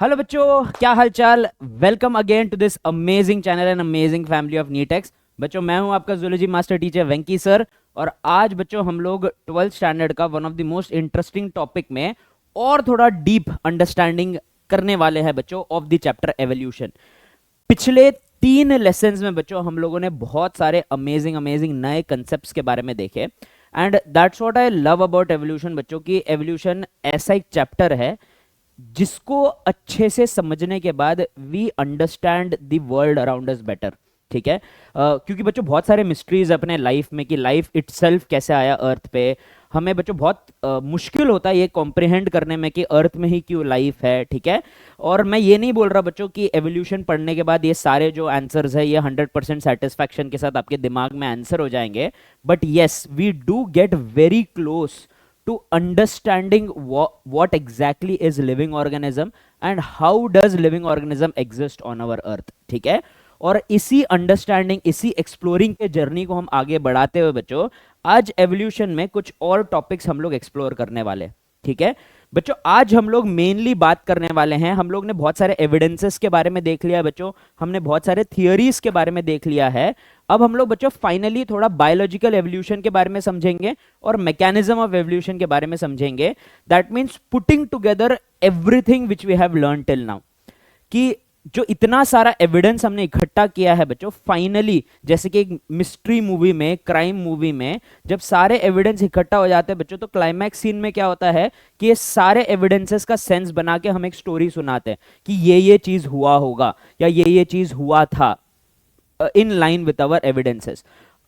Hello बच्चों, क्या हाल चाल। Welcome again to this amazing channel and amazing family of NEETx. बच्चों, मैं हूं आपका zoology master teacher Venky sir. और आज बच्चों हम लोग 12th स्टैंडर्ड का one of the most interesting topic में और थोड़ा डीप अंडरस्टैंडिंग करने वाले हैं बच्चों ऑफ द चैप्टर एवोल्यूशन। पिछले 3 लेसन्स में बच्चों हम लोगों ने बहुत सारे अमेजिंग अमेजिंग नए कंसेप्ट्स के बारे में देखे। And that's what I love about evolution बच्चों की। एवोल्यूशन ऐसा एक चैप्टर है जिसको अच्छे से समझने के बाद we understand the world around us better. ठीक है। क्योंकि बच्चों बहुत सारे मिस्ट्रीज अपने लाइफ में कि लाइफ इटसेल्फ कैसे आया अर्थ पे। हमें बच्चों बहुत मुश्किल होता है ये कॉम्प्रिहेंड करने में कि अर्थ में ही क्यों लाइफ है। ठीक है। और मैं ये नहीं बोल रहा बच्चों कि एवोल्यूशन पढ़ने के बाद ये सारे जो आंसर्स है ये 100% सेटिस्फैक्शन के साथ आपके दिमाग में आंसर हो जाएंगे। But yes, we do get very close to understanding what exactly is living organism and how does living organism exist on our earth। ठीक है। और इसी अंडरस्टैंडिंग, इसी एक्सप्लोरिंग के जर्नी को हम आगे बढ़ाते हुए बच्चों आज एवोल्यूशन में कुछ और टॉपिक्स हम लोग एक्सप्लोर करने वाले। ठीक है। बच्चों आज हम लोग मेनली बात करने वाले हैं, हम लोग ने बहुत सारे एविडेंसेस के बारे में देख लिया है बच्चों, हमने बहुत सारे थियोरीज के बारे में देख लिया है। अब हम लोग बच्चों फाइनली थोड़ा बायोलॉजिकल एवोल्यूशन के बारे में समझेंगे और मैकेनिज्म ऑफ एवोल्यूशन के बारे में समझेंगे। That means putting together everything which we have learn till now, कि जो इतना सारा एविडेंस हमने इकट्ठा किया है बच्चों, फाइनली जैसे कि एक मिस्ट्री मूवी में, क्राइम मूवी में जब सारे एविडेंस इकट्ठा हो जाते हैं बच्चों, तो क्लाइमैक्स सीन में क्या होता है कि ये सारे एविडेंसेस का सेंस बना के हम एक स्टोरी सुनाते हैं कि ये चीज हुआ होगा या ये चीज हुआ था in line with our evidences.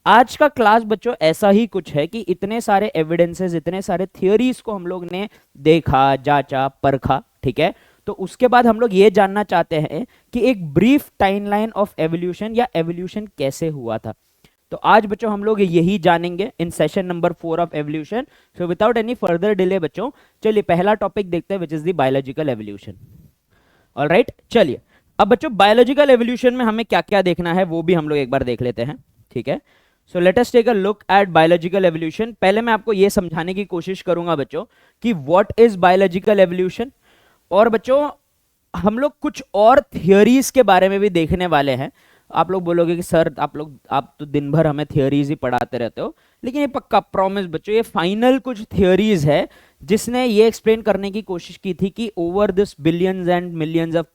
आज का क्लास बच्चों ऐसा ही कुछ है कि इतने सारे एविडेंसेस, इतने सारे थियोरीज को हम लोग ने देखा, जांचा, परखा। ठीक है। तो उसके बाद हम लोग ये जानना चाहते हैं कि एक ब्रीफ टाइमलाइन ऑफ एवोल्यूशन या एवोल्यूशन कैसे हुआ था। तो आज बच्चों हम लोग यही जानेंगे in session number 4 of evolution. So without any further delay बच्चों चलिए पहला टॉपिक देखते हैं, which is the biological evolution. Alright, चलिए अब बच्चों बायोलॉजिकल एवोल्यूशन में हमें क्या क्या देखना है वो भी हम लोग एक बार देख लेते हैं। ठीक है। So let us take a look at biological evolution. पहले मैं आपको ये समझाने की कोशिश करूंगा बच्चों कि व्हाट इज बायोलॉजिकल एवोल्यूशन। और बच्चों हम लोग कुछ और थियोरीज के बारे में भी देखने वाले हैं। आप लोग बोलोगे कि सर आप तो दिन भर हमें थियोरीज ही पढ़ाते रहते हो, लेकिन ये पक्का प्रॉमिस बच्चों, ये फाइनल कुछ थियोरीज है जिसने ये एक्सप्लेन करने की कोशिश की थी कि over this billions and millions of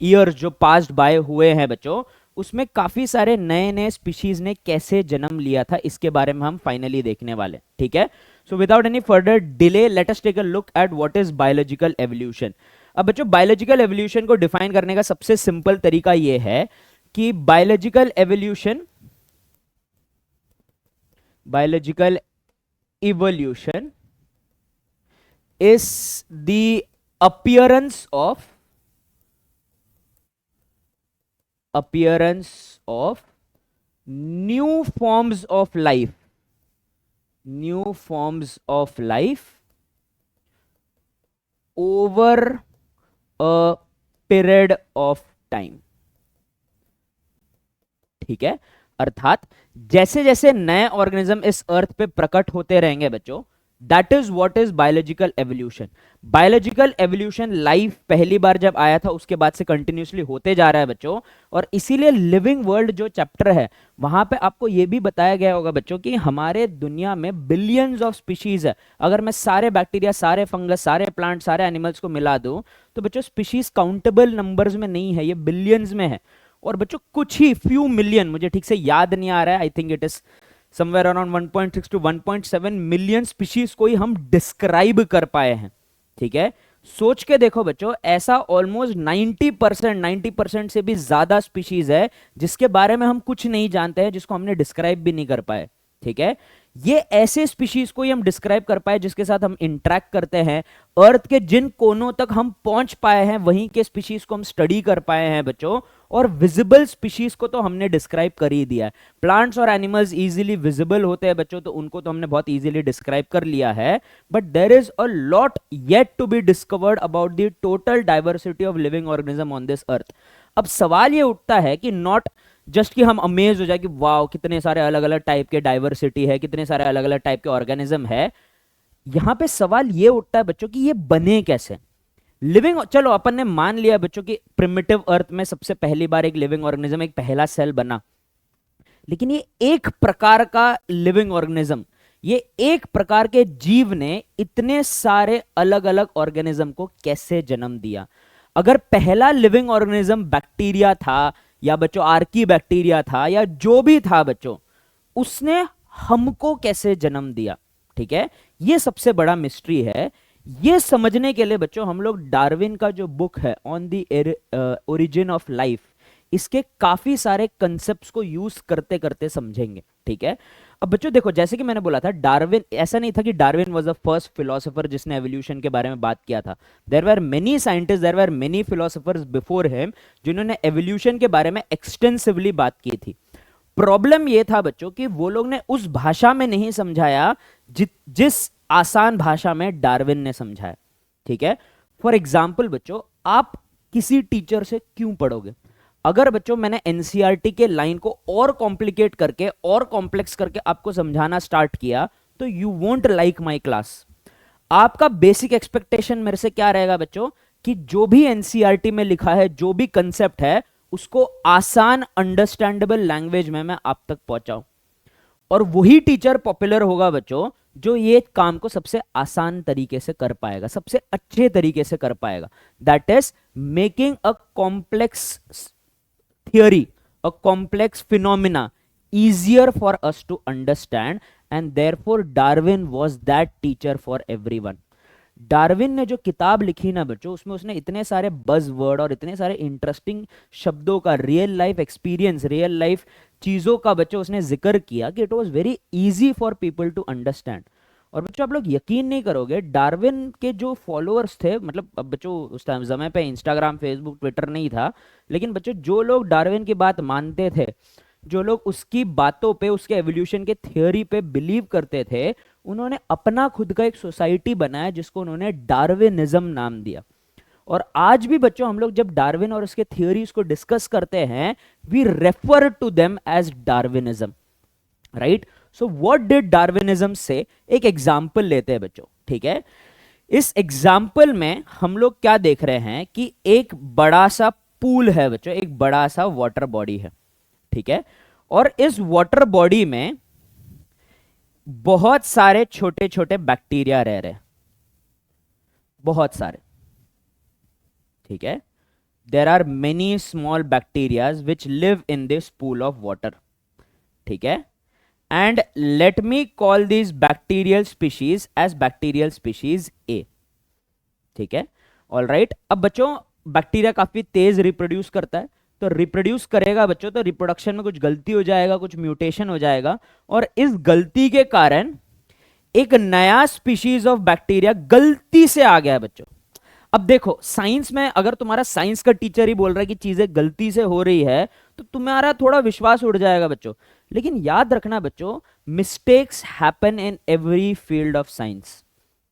years जो पास्ड बाय हुए हैं बच्चों, उसमें काफी सारे नए नए स्पीशीज ने कैसे जन्म लिया था, इसके बारे में हम फाइनली देखने वाले। ठीक है। So without any further delay let us take a look at what is biological evolution. अब बच्चों बायोलॉजिकल एवोल्यूशन को डिफाइन करने का सबसे सिंपल तरीका यह है कि biological evolution is the appearance of new forms of life over a period of time। ठीक है। अर्थात जैसे जैसे नए ऑर्गेनिज्म इस अर्थ पे प्रकट होते रहेंगे बच्चों, that is what is biological evolution. Biological evolution life पहली बार जब आया था उसके बाद से कंटिन्यूसली होते जा रहा है बच्चों। और इसीलिए लिविंग वर्ल्ड जो चैप्टर है वहां पे आपको यह भी बताया गया होगा बच्चों कि हमारे दुनिया में बिलियंस ऑफ स्पीशीज है। अगर मैं सारे बैक्टीरिया, सारे फंगस, सारे प्लांट, सारे एनिमल्स को मिला दूं तो बच्चों स्पीशीज काउंटेबल नंबर्स में नहीं है, ये बिलियंस में है। और बच्चों कुछ ही फ्यू मिलियन, मुझे ठीक से याद नहीं आ रहा है, I think it is somewhere around 1.6 to 1.7 million species को ही हम डिस्क्राइब कर पाए हैं। ठीक है। सोच के देखो बच्चों, ऐसा ऑलमोस्ट 90% से भी ज्यादा स्पीशीज है जिसके बारे में हम कुछ नहीं जानते हैं, जिसको हमने डिस्क्राइब भी नहीं कर पाए। ठीक है। ये ऐसे स्पीशीज को ही हम डिस्क्राइब कर पाए जिसके साथ हम इंटरेक्ट करते हैं। अर्थ के जिन कोनों तक हम पहुंच पाए हैं वहीं के स्पीशीज को हम स्टडी कर पाए हैं बच्चों। और विजिबल स्पीशीज को तो हमने डिस्क्राइब कर ही दिया है। प्लांट्स और एनिमल्स इजीली विजिबल होते हैं बच्चों, तो उनको तो हमने बहुत इजीली डिस्क्राइब कर लिया है। But there is a lot yet to be discovered about the total diversity of living organism on this earth. अब सवाल ये उठता है कि नॉट जस्ट कि हम अमेज हो जाए कि वाओ कितने सारे अलग अलग टाइप के डाइवर्सिटी है, कितने सारे अलग अलग टाइप के ऑर्गेनिज्म है। यहां पे सवाल ये उठता है बच्चों कि ये बने कैसे। लिविंग, चलो अपन ने मान लिया बच्चों कि प्रिमिटिव अर्थ में सबसे पहली बार एक लिविंग ऑर्गेनिज्म, एक पहला सेल बना, लेकिन ये एक प्रकार का लिविंग ऑर्गेनिज्म, ये एक प्रकार के जीव ने इतने सारे अलग अलग ऑर्गेनिज्म को कैसे जन्म दिया? अगर पहला लिविंग ऑर्गेनिज्म बैक्टीरिया था या बच्चों आर्की बैक्टीरिया था या जो भी था बच्चों, उसने हमको कैसे जन्म दिया? ठीक है, ये सबसे बड़ा मिस्ट्री है। ये समझने के लिए बच्चों हम लोग डार्विन का जो बुक है on the origin of life, इसके काफी सारे कंसेप्ट्स को यूज करते करते समझेंगे। ठीक है, अब बच्चों देखो, जैसे कि मैंने बोला था, डार्विन, ऐसा नहीं था कि Darwin was the first philosopher जिसने एवोल्यूशन के बारे में बात किया था। There were many scientist, there were many philosophers before him जिन्होंने एवोल्यूशन के बारे में एक्सटेंसिवली बात की थी। प्रॉब्लम यह था बच्चों कि वो लोग ने उस भाषा में नहीं समझाया जिस आसान भाषा में डार्विन ने समझाया। ठीक है, फॉर एग्जाम्पल बच्चों, आप किसी टीचर से क्यों पढ़ोगे? अगर बच्चों मैंने एनसीईआरटी के लाइन को और कॉम्प्लिकेट करके और कॉम्प्लेक्स करके आपको समझाना स्टार्ट किया तो you won't like my class. आपका बेसिक एक्सपेक्टेशन मेरे से क्या रहेगा बच्चों, कि जो भी एनसीईआरटी में लिखा है, जो भी कंसेप्ट है, उसको आसान अंडरस्टैंडेबल लैंग्वेज में मैं आप तक पहुंचाऊं। और वही टीचर पॉपुलर होगा बच्चों जो ये काम को सबसे आसान तरीके से कर पाएगा, सबसे अच्छे तरीके से कर पाएगा। That is making a complex theory, a complex phenomena easier for us to understand, and therefore Darwin was that teacher for everyone. Darwin ने जो किताब लिखी ना बच्चों, उसमें उसने इतने सारे बज वर्ड और इतने सारे इंटरेस्टिंग शब्दों का, real life experience, real life चीजों का बच्चों उसने जिक्र किया कि it was very easy for people to understand. और बच्चों आप लोग यकीन नहीं करोगे, डार्विन के जो फॉलोअर्स थे, मतलब अब बच्चों उस टाइम समय पे इंस्टाग्राम, फेसबुक, ट्विटर नहीं था, लेकिन बच्चों जो लोग डार्विन की बात मानते थे, जो लोग उसकी बातों पे, उसके एवोल्यूशन के थ्योरी पे बिलीव करते थे, उन्होंने अपना खुद का एक सोसाइटी बनाया जिसको उन्होंने डार्विनिज्म नाम दिया। और आज भी बच्चों हम लोग जब डार्विन और उसके थ्योरीज को डिस्कस करते हैं, we refer to them as Darwinism, right? So what did Darwinism say? एक एग्जाम्पल लेते हैं बच्चों। ठीक है, इस एग्जाम्पल में हम लोग क्या देख रहे हैं कि एक बड़ा सा पूल है बच्चों, एक बड़ा सा वाटर बॉडी है। ठीक है, और इस वाटर बॉडी में बहुत सारे छोटे छोटे बैक्टीरिया रह रहे हैं, बहुत सारे। ठीक है, there are many small bacterias which live in this pool of water. ठीक है, and let me call these bacterial species as bacterial species A. ठीक है, ऑल राइट। अब बच्चों बैक्टीरिया काफी तेज रिप्रोड्यूस करता है, तो रिप्रोड्यूस करेगा बच्चों तो रिप्रोडक्शन में कुछ गलती हो जाएगा, कुछ म्यूटेशन हो जाएगा, और इस गलती के कारण एक नया स्पीशीज ऑफ बैक्टीरिया गलती से आ गया है बच्चों। अब देखो, साइंस में अगर तुम्हारा साइंस का टीचर ही बोल रहा है कि चीजें गलती से हो रही है तो तुम्हारा थोड़ा विश्वास उड़ जाएगा बच्चों। लेकिन याद रखना बच्चों, mistakes happen in every field of science.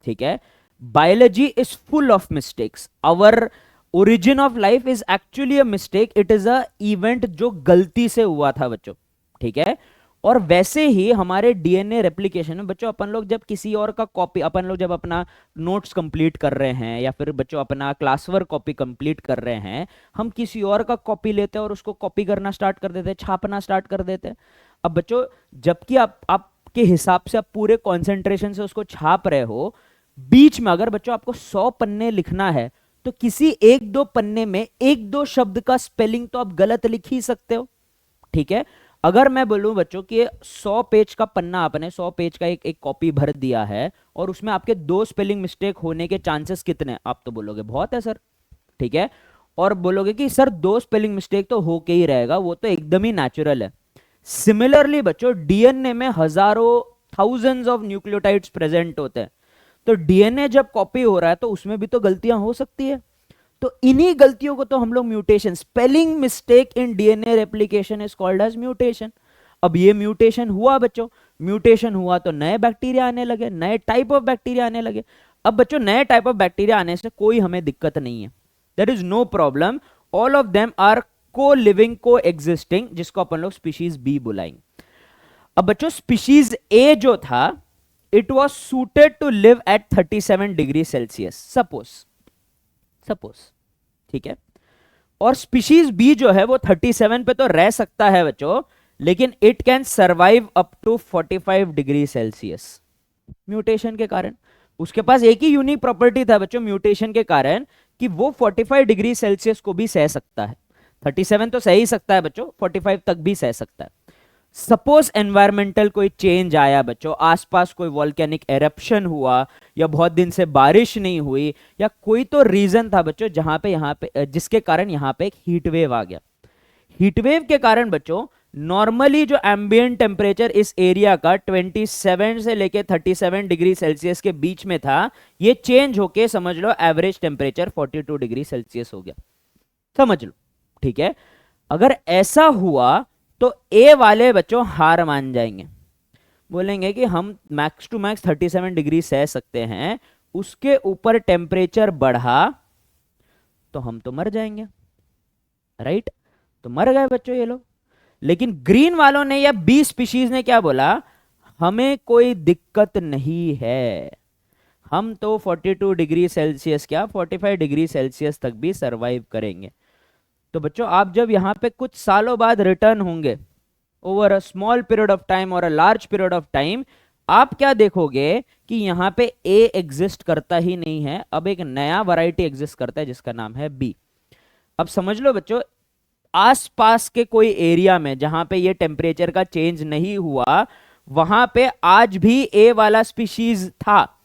ठीक है, biology is full of mistakes. Our origin of life is actually a mistake, it is a event जो गलती से हुआ था बच्चों। ठीक है, और वैसे ही हमारे डीएनए रेप्लिकेशन में बच्चों, अपन लोग जब किसी और का कॉपी, अपन लोग जब अपना नोट्स कंप्लीट कर रहे हैं या फिर बच्चों अपना क्लास वर्क कॉपी कंप्लीट कर रहे हैं, हम किसी और का कॉपी लेते हैं और उसको कॉपी करना स्टार्ट कर देते हैं, छापना स्टार्ट कर देते हैं। अब बच्चों जबकि आपके हिसाब से आप पूरे कॉन्सेंट्रेशन से उसको छाप रहे हो, बीच में अगर बच्चों आपको 100 पन्ने लिखना है तो किसी एक दो पन्ने में एक दो शब्द का स्पेलिंग तो आप गलत लिख ही सकते हो। ठीक है, अगर मैं बोलूं बच्चों कि 100 पेज का पन्ना, आपने 100 पेज का एक कॉपी भर दिया है और उसमें आपके 2 स्पेलिंग मिस्टेक होने के चांसेस कितने? आप तो बोलोगे बहुत है सर। ठीक है, और बोलोगे कि सर 2 स्पेलिंग मिस्टेक तो हो के ही रहेगा, वो तो एकदम ही नेचुरल है। सिमिलरली बच्चों डीएनए में हजारों, थाउजेंड्स ऑफ न्यूक्लियोटाइड्स प्रेजेंट होते हैं, तो डीएनए जब कॉपी हो रहा है तो उसमें भी तो गलतियां हो सकती है। तो इन्हीं गलतियों को तो हम लोग mutation, spelling mistake in DNA replication is called as mutation. अब ये म्यूटेशन हुआ बच्चों, म्यूटेशन हुआ तो नए बैक्टीरिया आने लगे, नए टाइप ऑफ बैक्टीरिया आने लगे। अब बच्चों नए टाइप ऑफ बैक्टीरिया आने से कोई हमें दिक्कत नहीं है, there is no problem, all of them are coliving, coexisting, जिसको अपन लोग स्पीशीज बी बुलाएंगे। अब बच्चों स्पीशीज ए जो था, it was suited to live at 37 degree Celsius. Suppose suppose, ठीक है। और स्पीशीज बी जो है वो 37 पे तो रह सकता है बच्चों, लेकिन it can survive up to 45 degree Celsius mutation के कारण। उसके पास एक ही यूनिक प्रॉपर्टी था बच्चों म्यूटेशन के कारण, कि वो 45 डिग्री सेल्सियस को भी सह सकता है। 37 तो सह ही सकता है बच्चों, 45 तक भी सह सकता है। सपोज एनवायरमेंटल कोई चेंज आया बच्चों, आसपास कोई वॉल्केनिक एरप्शन हुआ, या बहुत दिन से बारिश नहीं हुई, या कोई तो रीजन था बच्चों जहां पे यहाँ पे जिसके कारण यहाँ पे एक हीट वेव आ गया। हीट वेव के कारण बच्चों नॉर्मली जो एम्बिएंट टेम्परेचर इस एरिया का 27 से लेके 37 डिग्री सेल्सियस के बीच में था, ये चेंज होके समझ लो एवरेज टेम्परेचर 42 डिग्री सेल्सियस हो गया, समझ लो, ठीक है। अगर ऐसा हुआ तो ए वाले बच्चों हार मान जाएंगे, बोलेंगे कि हम मैक्स टू मैक्स 37 डिग्री सह सकते हैं, उसके ऊपर टेम्परेचर बढ़ा तो हम तो मर जाएंगे, राइट। तो मर गए बच्चों ये लोग। लेकिन ग्रीन वालों ने या बी स्पीशीज ने क्या बोला, हमें कोई दिक्कत नहीं है, हम तो 42 डिग्री सेल्सियस क्या 45 डिग्री सेल्सियस तक भी सरवाइव करेंगे। तो बच्चों आप जब यहां पे कुछ सालों बाद रिटर्न होंगे, over a small period of time और a large period of time, आप क्या देखोगे कि यहां पे ए एग्जिस्ट करता ही नहीं है, अब एक नया वैरायटी एग्जिस्ट करता है जिसका नाम है बी। अब समझ लो बच्चों, आसपास के कोई एरिया में जहां पे ये टेम्परेचर का चेंज नहीं हुआ, वहां पे आज भी ए वाला स्पीशीज था,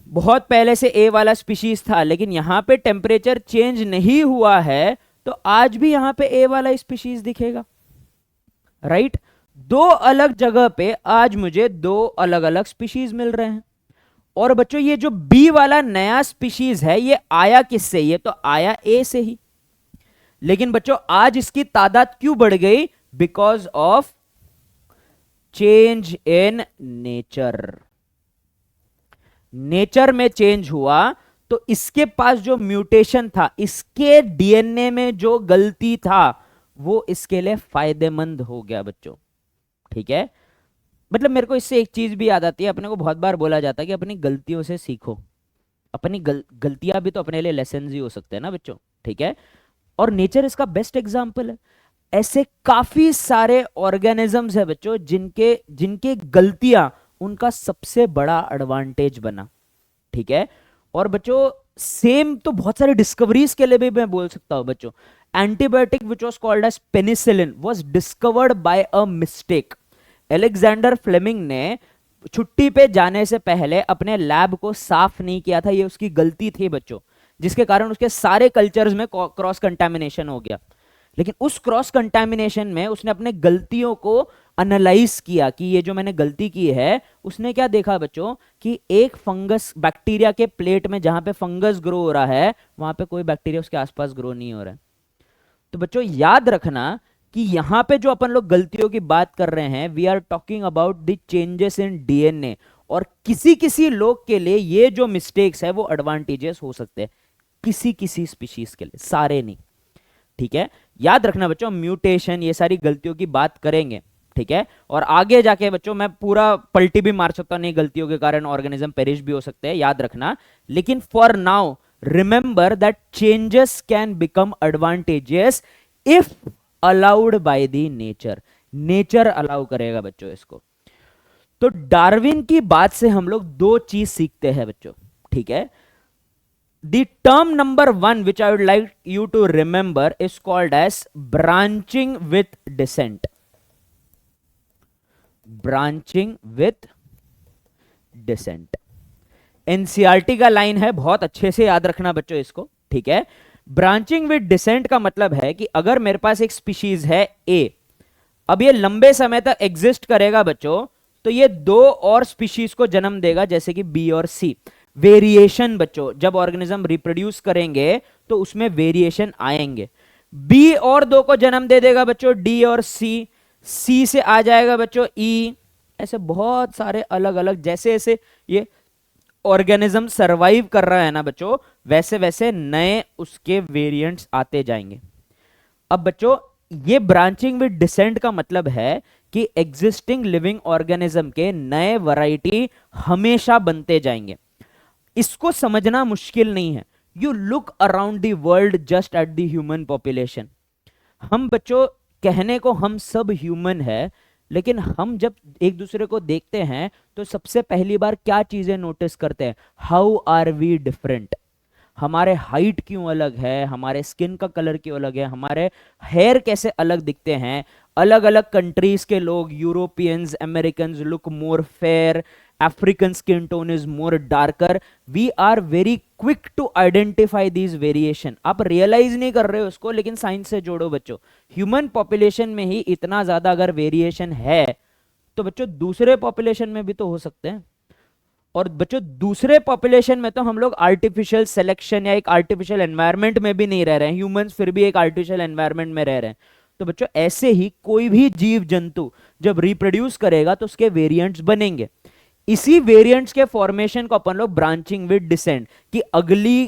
बहुत पहले से ए वाला स्पीशीज था, लेकिन यहां पे टेम्परेचर चेंज नहीं हुआ है, तो आज भी यहां पे ए वाला स्पीशीज दिखेगा, राइट। दो अलग जगह पे आज मुझे दो अलग अलग स्पीशीज मिल रहे हैं। और बच्चों ये जो बी वाला नया स्पीशीज है, ये आया किससे, ये तो आया ए से ही, लेकिन बच्चों आज इसकी तादाद क्यों बढ़ गई, because of change in nature. Nature में चेंज हुआ तो इसके पास जो म्यूटेशन था, इसके डीएनए में जो गलती था, वो इसके लिए फायदेमंद हो गया बच्चों, ठीक है। मतलब मेरे को इससे एक चीज भी याद आती है, अपने को बहुत बार बोला जाता है कि अपनी गलतियों से सीखो। अपनी गलतियां भी तो अपने लिए लेसन ही हो सकते हैं ना बच्चों, ठीक है। और नेचर इसका बेस्ट एग्जाम्पल है। ऐसे काफी सारे ऑर्गेनिजम्स है बच्चों जिनके जिनके गलतियां उनका सबसे बड़ा एडवांटेज बना, ठीक है। और बच्चों सेम तो बहुत सारे डिस्कवरीज के लिए भी मैं बोल सकता हूं बच्चों। Antibiotic which was called as penicillin was discovered by a mistake. Alexander Fleming ने छुट्टी पे जाने से पहले अपने लैब को साफ नहीं किया था, ये उसकी गलती थी बच्चों, जिसके कारण उसके सारे कल्चर्स में क्रॉस कंटामिनेशन हो गया। लेकिन उस क्रॉस कंटामिनेशन में उसने अपने गलतियों को एनालाइज किया कि ये जो मैंने गलती की है, उसने क्या देखा बच्चों कि एक फंगस बैक्टीरिया के प्लेट में जहां पे फंगस ग्रो हो रहा है, वहां पे कोई बैक्टीरिया उसके आसपास ग्रो नहीं हो रहा है। तो बच्चों याद रखना कि यहां पे जो अपन लोग गलतियों की बात कर रहे हैं, we are talking about the changes in DNA. और किसी किसी लोग के लिए ये जो मिस्टेक्स है वो एडवांटेजेस हो सकते हैं, किसी किसी स्पीशीज के लिए, सारे नहीं, ठीक है। याद रखना बच्चों, म्यूटेशन ये सारी गलतियों की बात करेंगे, ठीक है। और आगे जाके बच्चों मैं पूरा पलटी भी मार सकता हूं, नहीं गलतियों के कारण ऑर्गेनिज्म पेरिश भी हो सकते हैं, याद रखना। लेकिन for now remember that changes can become advantages if allowed by the nature. Nature allow करेगा बच्चों इसको। तो डार्विन की बात से हम लोग दो चीज सीखते हैं बच्चों, ठीक है। The term number one which I would like you to remember is called as branching with descent. Branching with descent. NCERT का लाइन है, बहुत अच्छे से याद रखना बच्चों इसको, ठीक है। ब्रांचिंग विद डिसेंट का मतलब है कि अगर मेरे पास एक स्पीशीज है ए, अब ये लंबे समय तक एग्जिस्ट करेगा बच्चों, तो ये दो और स्पीशीज को जन्म देगा, जैसे कि बी और सी। वेरिएशन बच्चों, जब ऑर्गेनिज्म रिप्रोड्यूस करेंगे तो उसमें वेरिएशन आएंगे। बी और दो को जन्म दे देगा बच्चों, डी और सी। सी से आ जाएगा बच्चों ई। ऐसे बहुत सारे अलग अलग, जैसे जैसे ये ऑर्गेनिज्म सरवाइव कर रहा है ना बच्चों, वैसे वैसे नए उसके वेरिएंट्स आते जाएंगे। अब बच्चों ये ब्रांचिंग विद डिसेंट का मतलब है कि एग्जिस्टिंग लिविंग ऑर्गेनिज्म के नए वैरायटी हमेशा बनते जाएंगे। इसको समझना मुश्किल नहीं है, you look around the world just at the human population. हम बच्चों, कहने को हम सब ह्यूमन है, लेकिन हम जब एक दूसरे को देखते हैं तो सबसे पहली बार क्या चीजें नोटिस करते हैं? How are we different. हमारे हाइट क्यों अलग है, हमारे स्किन का कलर क्यों अलग है, हमारे हेयर कैसे अलग दिखते हैं। अलग अलग कंट्रीज के लोग, Europeans, American look more fair, African skin tone is more darker. We are very quick to identify these variation. आप रियलाइज नहीं कर रहे हो उसको, लेकिन साइंस से जोड़ो बच्चों। ह्यूमन पॉपुलेशन में ही इतना ज्यादा अगर वेरिएशन है, तो बच्चों दूसरे पॉपुलेशन में भी तो हो सकते हैं। और बच्चों दूसरे पॉपुलेशन में तो हम लोग आर्टिफिशियल सिलेक्शन या एक आर्टिफिशियल एनवायरनमेंट में भी नहीं रह रहे हैं, ह्यूमंस फिर भी एक आर्टिफिशियल एनवायरनमेंट में रह रहे हैं। तो बच्चों ऐसे ही कोई भी जीव जंतु जब रिप्रोड्यूस करेगा तो उसके वेरिएंट्स बनेंगे। इसी वेरिएंट्स के फॉर्मेशन को अपन लोग ब्रांचिंग विद डिसेंट, कि अगली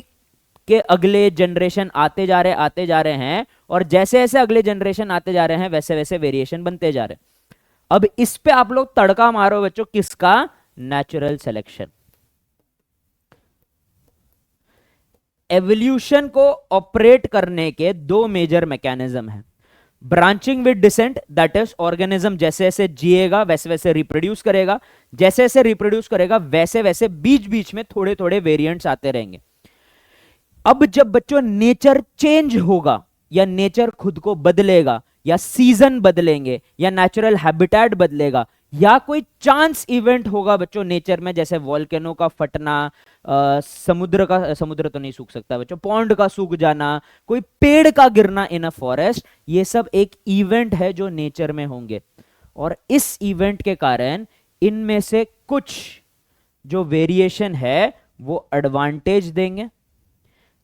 के अगले जनरेशन आते जा रहे हैं, और जैसे जैसे अगले जनरेशन आते जा रहे हैं वैसे वैसे वेरिएशन बनते जा रहे हैं। अब इस पे आप लोग तड़का मारो बच्चों, किसका? Natural selection. एवोल्यूशन को ऑपरेट करने के दो मेजर मैकेनिज्म हैं। Branching with descent, that is organism जैसे जैसे जिएगा वैसे वैसे रिप्रोड्यूस करेगा, जैसे जैसे रिप्रोड्यूस करेगा वैसे वैसे बीच बीच में थोड़े थोड़े वेरिएंट्स आते रहेंगे। अब जब बच्चों नेचर चेंज होगा, या नेचर खुद को बदलेगा, या सीजन बदलेंगे, या नेचुरल हैबिटेट बदलेगा, या कोई चांस इवेंट होगा बच्चों नेचर में, जैसे वॉल्केनो का फटना, समुद्र तो नहीं सूख सकता बच्चों, पॉन्ड का सूख जाना, कोई पेड़ का गिरना इन अ फॉरेस्ट, ये सब एक इवेंट है जो नेचर में होंगे। और इस इवेंट के कारण इनमें से कुछ जो वेरिएशन है वो एडवांटेज देंगे,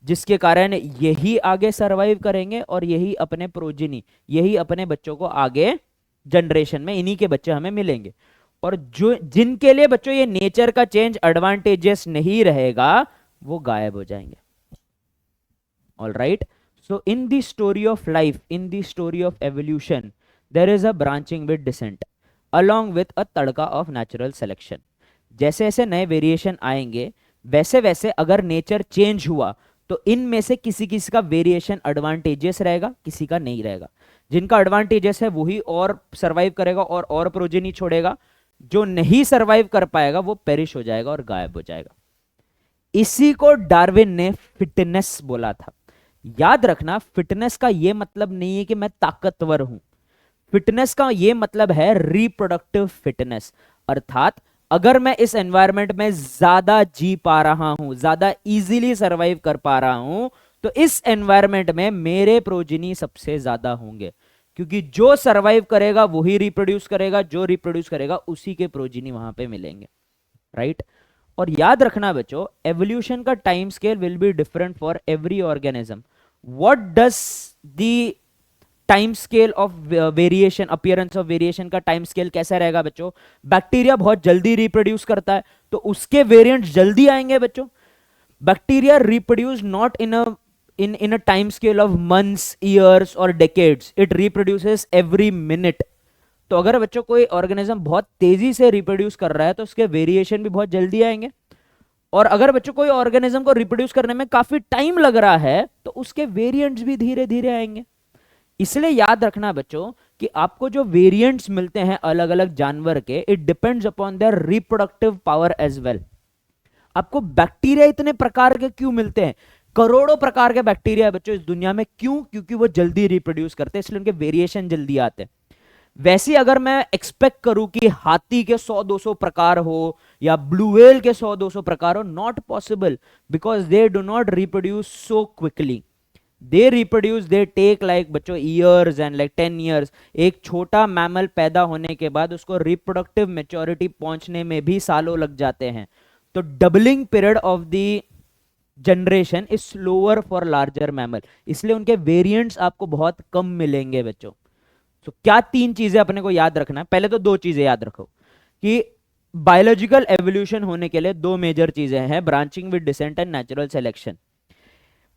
जिसके कारण यही आगे सरवाइव करेंगे, और यही अपने प्रोजिनी, यही अपने बच्चों को आगे जनरेशन में इन्हीं के बच्चे हमें मिलेंगे। और जो जिनके लिए बच्चों ये नेचर का चेंज एडवांटेजेस नहीं रहेगा, वो गायब हो जाएंगे। All right, so in the story of life, in the story of evolution, there is a branching with descent along with a tadka of natural selection. जैसे जैसे नए वेरिएशन आएंगे, वैसे वैसे अगर नेचर चेंज हुआ तो इनमें से किसी किसी का वेरिएशन एडवांटेजेस रहेगा, किसी का नहीं रहेगा। जिनका एडवांटेजेस है वही और सरवाइव करेगा और प्रोजेनी छोड़ेगा, जो नहीं सरवाइव कर पाएगा वो पेरिश हो जाएगा और गायब हो जाएगा। इसी को डार्विन ने फिटनेस बोला था। याद रखना, फिटनेस का यह मतलब नहीं है कि मैं ताकतवर हूं। फिटनेस का यह मतलब है रिप्रोडक्टिव फिटनेस, अर्थात अगर मैं इस एनवायरनमेंट में ज्यादा जी पा रहा हूं, ज्यादा इजीली सरवाइव कर पा रहा हूं, तो इस एनवायरनमेंट में मेरे प्रोजिनी सबसे ज्यादा होंगे, क्योंकि जो सरवाइव करेगा वही रिप्रोड्यूस करेगा, जो रिप्रोड्यूस करेगा उसी के प्रोजिनी वहां पे मिलेंगे। राइट? और याद रखना बच्चों, एवोल्यूशन का time scale will be different for every organism. What does the time scale of variation, appearance of variation का टाइम स्केल कैसा रहेगा बच्चों? बैक्टीरिया बहुत जल्दी रिप्रोड्यूस करता है, तो उसके वेरिएंट्स जल्दी आएंगे बच्चों। Bacteria reproduce not in a time scale of months, years or decades. It reproduces every minute. तो अगर बच्चों कोई ऑर्गेनिज्म बहुत तेजी से रिप्रोड्यूस कर रहा है तो उसके वेरिएशन भी बहुत जल्दी आएंगे, और अगर बच्चों कोई ऑर्गेनिज्म को रिप्रोड्यूस करने में काफी टाइम लग रहा है तो उसके वेरिएंट्स भी धीरे धीरे आएंगे। इसलिए याद रखना बच्चों कि आपको जो वेरिएंट्स मिलते हैं अलग अलग जानवर के, it depends upon their reproductive power as well. आपको बैक्टीरिया इतने प्रकार के क्यों मिलते हैं? करोड़ों प्रकार के बैक्टीरिया है बच्चों इस दुनिया में। क्यों? क्योंकि वो जल्दी रिप्रोड्यूस करते हैं, इसलिए उनके वेरिएशन जल्दी आते हैं। वैसे अगर मैं एक्सपेक्ट करूं कि हाथी के 100-200 प्रकार हो या ब्लू व्हेल के 100-200 प्रकार हो, not possible, because they do not reproduce so quickly. They reproduce, they take like बच्चों ईयर्स एंड लाइक 10 ईयर्स। एक छोटा मैमल पैदा होने के बाद उसको रिप्रोडक्टिव मेच्योरिटी पहुंचने में भी सालों लग जाते हैं। तो doubling period of the generation is slower for larger mammal, इसलिए उनके वेरिएंट्स आपको बहुत कम मिलेंगे बच्चों। तो क्या तीन चीजें अपने को याद रखना है? पहले तो दो चीजें याद रखो कि बायोलॉजिकल एवोल्यूशन होने के लिए दो मेजर चीजें हैं, branching with descent and natural selection.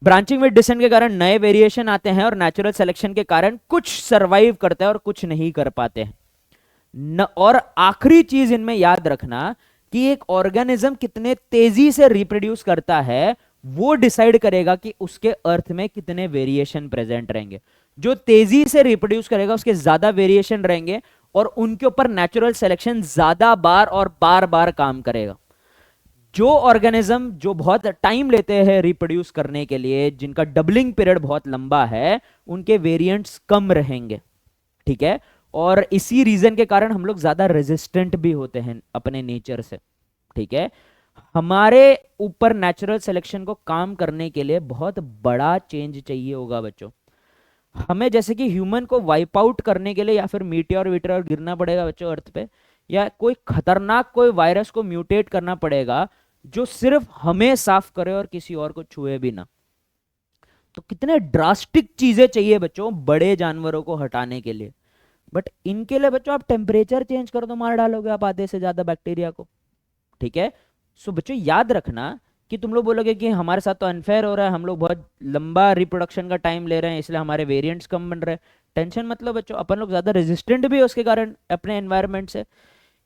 Branching with descent के कारण नए वेरिएशन आते हैं, और नेचुरल सिलेक्शन के कारण कुछ सरवाइव करते हैं और कुछ नहीं कर पाते हैं। और आखिरी चीज इनमें याद रखना कि एक ऑर्गेनिज्म कितने तेजी से रिप्रोड्यूस करता है, वो डिसाइड करेगा कि उसके अर्थ में कितने वेरिएशन प्रेजेंट रहेंगे। जो तेजी से रिप्रोड्यूस करेगा उसके ज्यादा वेरिएशन रहेंगे और उनके ऊपर नेचुरल सिलेक्शन ज्यादा बार और बार बार काम करेगा। जो ऑर्गेनिज्म जो बहुत टाइम लेते हैं रिप्रोड्यूस करने के लिए, जिनका डबलिंग पीरियड बहुत लंबा है, उनके वेरिएंट्स कम रहेंगे। ठीक है, और इसी रीजन के कारण हम लोग ज्यादा रेजिस्टेंट भी होते हैं अपने नेचर से। ठीक है, हमारे ऊपर नेचुरल सिलेक्शन को काम करने के लिए बहुत बड़ा चेंज चाहिए होगा बच्चों। हमें जैसे कि ह्यूमन को वाइप आउट करने के लिए या फिर मीटियोर वीटियोर गिरना पड़ेगा बच्चों अर्थ पे, या कोई खतरनाक कोई वायरस को म्यूटेट करना पड़ेगा जो सिर्फ हमें साफ करे और किसी और को छुए भी ना। तो कितने ड्रास्टिक चीजें चाहिए बच्चों बड़े जानवरों को हटाने के लिए। बट इनके लिए बच्चों आप टेम्परेचर चेंज कर दो, मार डालोगे आप आधे से ज्यादा बैक्टीरिया को। ठीक है, सो बच्चों याद रखना कि तुम लोग बोलोगे कि हमारे साथ तो अनफेयर हो रहा है, हम लोग बहुत लंबा रिप्रोडक्शन का टाइम ले रहे हैं इसलिए हमारे वेरिएंट्स कम बन रहे हैं। टेंशन मतलब बच्चों, अपन लोग ज्यादा रेजिस्टेंट भी है उसके कारण अपने एनवायरनमेंट से।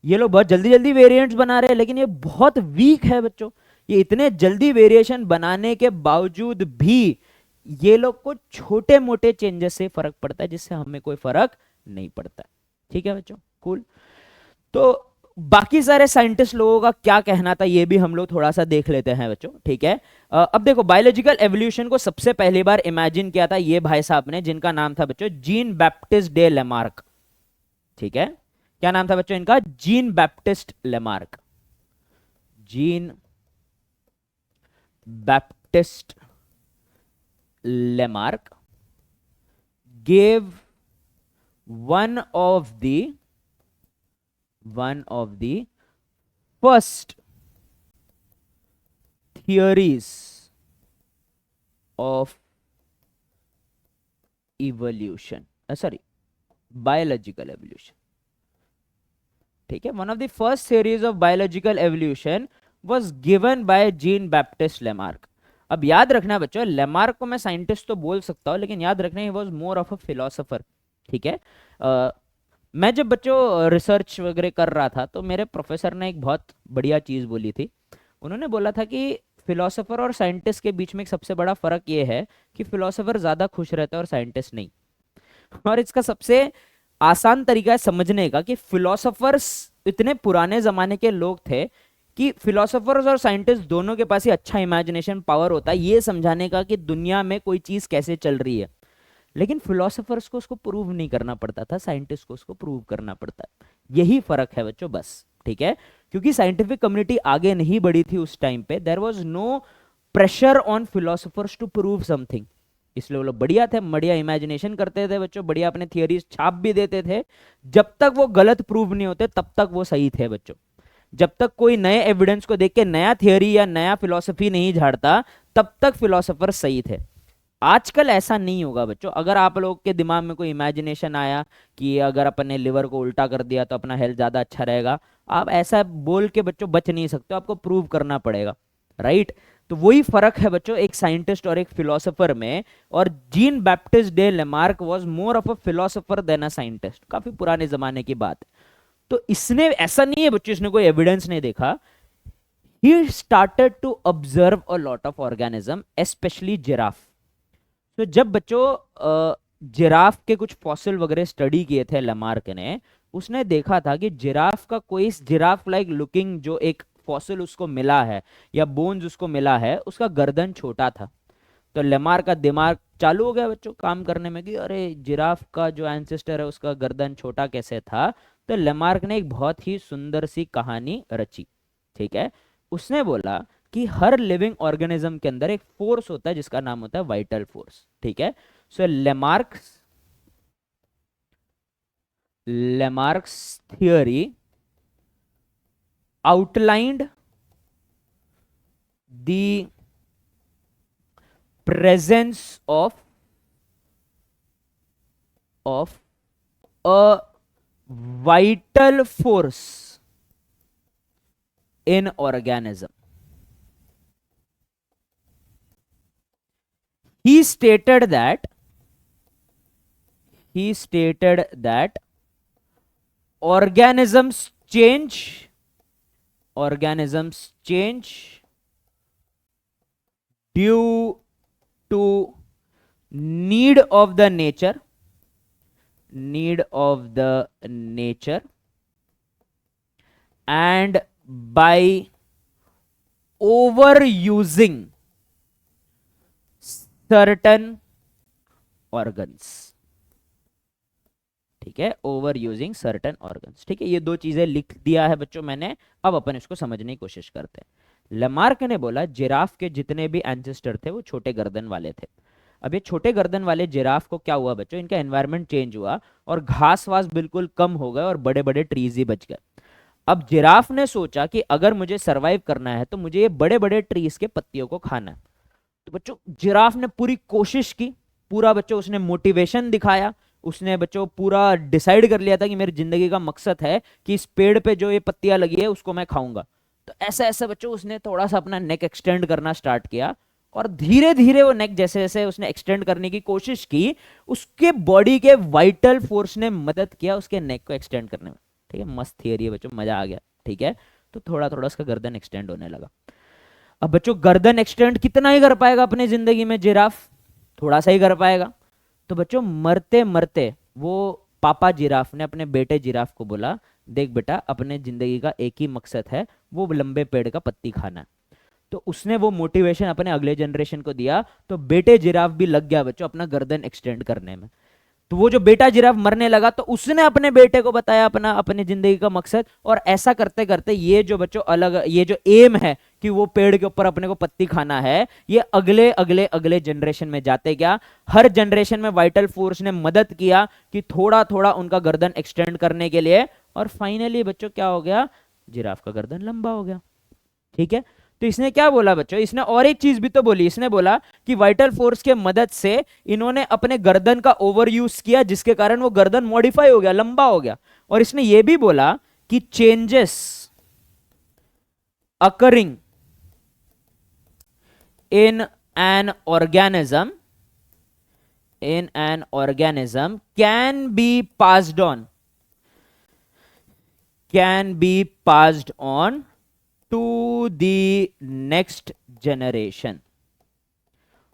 ये लोग बहुत जल्दी जल्दी वेरिएंट्स बना रहे हैं लेकिन ये बहुत वीक है बच्चों। ये इतने जल्दी वेरिएशन बनाने के बावजूद भी ये लोग को छोटे मोटे चेंजेस से फर्क पड़ता है जिससे हमें कोई फर्क नहीं पड़ता। ठीक है बच्चों, कूल। तो बाकी सारे साइंटिस्ट लोगों का क्या कहना था ये भी हम लोग थोड़ा सा देख लेते हैं बच्चों। ठीक है, अब देखो बायोलॉजिकल एवोल्यूशन को सबसे पहली बार इमेजिन किया था ये भाई साहब ने, जिनका नाम था बच्चों जीन बैप्टिस्ट डे लेमार्क। ठीक है, क्या नाम था बच्चों इनका? Jean Baptiste Lamarck. Jean Baptiste Lamarck gave one of the first theories of evolution, sorry, biological evolution. ठीक है, one of the first theories of biological evolution was given by Jean Baptist Lamarck. अब याद रखना बच्चों, Lamarck को मैं scientist तो बोल सकता हूँ लेकिन याद रखना he was more of a philosopher. ठीक है, मैं जब बच्चों रिसर्च वगैरह कर रहा था तो मेरे प्रोफेसर ने एक बहुत बढ़िया चीज़ बोली थी। उन्होंने बोला था कि फिलोसोफर और साइंटिस्ट के बीच में एक सबसे बड़ा फर्क ये है कि फिलोसोफर ज़्यादा खुश रहता है और साइंटिस्ट नहीं। और इसका सबसे आसान तरीका है समझने का कि फिलोसोफर्स इतने पुराने ज़माने के लोग थे कि फिलोसोफर्स और साइंटिस्ट दोनों के पास ही अच्छा इमेजिनेशन पावर होता है ये समझाने का कि दुनिया में कोई चीज़ कैसे चल रही है। लेकिन फिलोसोफर्स को उसको प्रूव नहीं करना पड़ता था, साइंटिस्ट को उसको प्रूव करना पड़ता है। यही फर्क है बच्चों बस। ठीक है, क्योंकि साइंटिफिक कम्युनिटी आगे नहीं बढ़ी थी उस टाइम पे, there was no pressure on philosophers to prove something. इसलिए वो लोग बढ़िया थे, बढ़िया इमेजिनेशन करते थे बच्चों, बढ़िया अपने थियरीज छाप भी देते थे। जब तक वो गलत प्रूव नहीं होते तब तक वो सही थे बच्चों। जब तक कोई नए एविडेंस को देख के नया थियरी या नया फिलॉसफी नहीं झाड़ता तब तक फिलोसोफर सही थे। आजकल ऐसा नहीं होगा बच्चों। अगर आप लोग के दिमाग में कोई इमेजिनेशन आया कि अगर अपन ने लिवर को उल्टा कर दिया तो अपना हेल्थ ज्यादा अच्छा रहेगा, आप ऐसा बोल के बच्चों बच नहीं सकते, आपको प्रूव करना पड़ेगा। राइट, तो वही फर्क है बच्चों एक साइंटिस्ट और एक फिलोसोफर में। और Jean Baptiste de Lamarck was more of a philosopher than a scientist. काफी पुराने जमाने की बात। तो इसने ऐसा नहीं है बच्चों इसने कोई एविडेंस नहीं देखा। he started to observe a lot of organism, especially giraffe. तो जब बच्चों जिराफ के कुछ फॉसिल वगैरह स्टडी किए थे लेमार्क ने, उसने देखा था कि जिराफ का कोई जिराफ लाइक लुकिंग जो एक फॉसिल उसको मिला है या बोन्स उसको मिला है, उसका गर्दन छोटा था। तो लेमार्क का दिमाग चालू हो गया बच्चों काम करने में कि अरे जिराफ का जो एंसेस्टर है उसका गर्दन छोटा कैसे था। तो लेमार्क ने एक बहुत ही सुंदर सी कहानी रची। ठीक है, उसने बोला कि हर लिविंग ऑर्गेनिज्म के अंदर एक फोर्स होता है जिसका नाम होता है वाइटल फोर्स। ठीक है, so Lamarck's theory outlined the presence of a vital force in organism. He stated that organisms change due to need of the nature, need of the nature and by overusing certain organs। ठीक है, over using certain organs. ठीक है, ये दो चीजें लिख दिया है बच्चों मैंने, अब अपन इसको समझने की कोशिश करते हैं। लेमार्क ने बोला जिराफ के जितने भी एंसेस्टर थे वो छोटे गर्दन वाले थे। अब ये छोटे गर्दन वाले जिराफ को क्या हुआ बच्चों, इनका एनवायरनमेंट चेंज हुआ और घास वास बिल्कुल कम हो गए और बड़े बड़े ट्रीज ही बच गए। अब जिराफ ने सोचा कि अगर मुझे सरवाइव करना है तो मुझे ये बड़े बड़े ट्रीज के पत्तियों को खाना है। तो बच्चों जिराफ ने पूरी कोशिश की, पूरा बच्चों उसने मोटिवेशन दिखाया, उसने बच्चों पूरा डिसाइड कर लिया था कि मेरी जिंदगी का मकसद है कि इस पेड़ पे जो ये पत्तियां लगी है उसको मैं खाऊंगा। तो ऐसा ऐसा बच्चों उसने थोड़ा सा अपना नेक एक्सटेंड करना स्टार्ट किया और धीरे धीरे वो नेक जैसे जैसे उसने एक्सटेंड करने की कोशिश की, उसके बॉडी के वाइटल फोर्स ने मदद किया उसके नेक को एक्सटेंड करने में। ठीक है, मस्त थियरी है बच्चों, मजा आ गया। ठीक है, तो थोड़ा थोड़ा उसका गर्दन एक्सटेंड होने लगा। अब बच्चों गर्दन एक्सटेंड कितना ही कर पाएगा अपनी जिंदगी में जिराफ, थोड़ा सा ही कर पाएगा। तो बच्चों मरते मरते वो पापा जिराफ ने अपने बेटे जिराफ को बोला, देख बेटा अपने जिंदगी का एक ही मकसद है, वो लंबे पेड़ का पत्ती खाना है। तो उसने वो मोटिवेशन अपने अगले जनरेशन को दिया, तो बेटे जिराफ भी लग गया बच्चों अपना गर्दन एक्सटेंड करने में। तो वो जो बेटा जिराफ मरने लगा तो उसने अपने बेटे को बताया अपने जिंदगी का मकसद, और ऐसा करते करते ये जो बच्चों अलग ये जो एम है कि वो पेड़ के ऊपर अपने को पत्ती खाना है, ये अगले अगले अगले जनरेशन में जाते गया। हर जनरेशन में वाइटल फोर्स ने मदद किया कि थोड़ा थोड़ा उनका गर्दन एक्सटेंड करने के लिए, और फाइनली बच्चों क्या हो गया, जिराफ का गर्दन लंबा हो गया। ठीक है, तो इसने क्या बोला बच्चों, इसने और एक चीज भी तो बोली, इसने बोला कि वाइटल फोर्स के मदद से इन्होंने अपने गर्दन का ओवर यूज किया जिसके कारण वो गर्दन मॉडिफाई हो गया, लंबा हो गया। और इसने ये भी बोला कि changes occurring in an organism can be passed on to the next generation.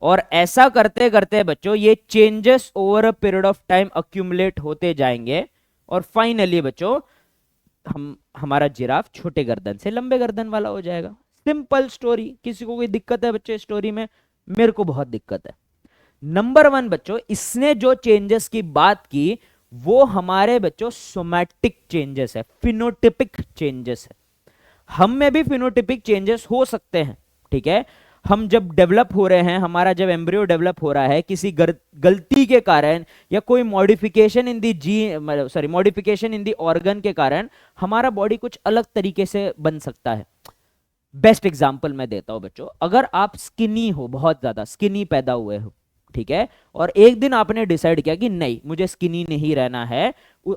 और ऐसा करते करते बच्चों ये changes over a period of time accumulate होते जाएंगे, और फाइनली बच्चों हमारा जिराफ छोटे गर्दन से लंबे गर्दन वाला हो जाएगा। Simple story. किसी को कोई दिक्कत है बच्चों स्टोरी में? मेरे को बहुत दिक्कत है। नंबर 1 बच्चों, इसने जो चेंजेस की बात की वो हमारे बच्चों सोमैटिक चेंजेस है, फिनोटिपिक चेंजेस है। हम में भी फिनोटिपिक चेंजेस हो सकते हैं। ठीक है, हम जब डेवलप हो रहे हैं, हमारा जब एम्ब्रियो डेवलप हो रहा है किसी गलती के कारण या कोई modification in the modification in the organ के कारण हमारा बॉडी कुछ अलग तरीके से बन सकता है। बेस्ट एग्जांपल मैं देता हूं बच्चों, अगर आप स्किनी हो, बहुत ज्यादा स्किनी पैदा हुए हो, ठीक है, और एक दिन आपने डिसाइड किया कि नहीं मुझे स्किनी नहीं रहना है,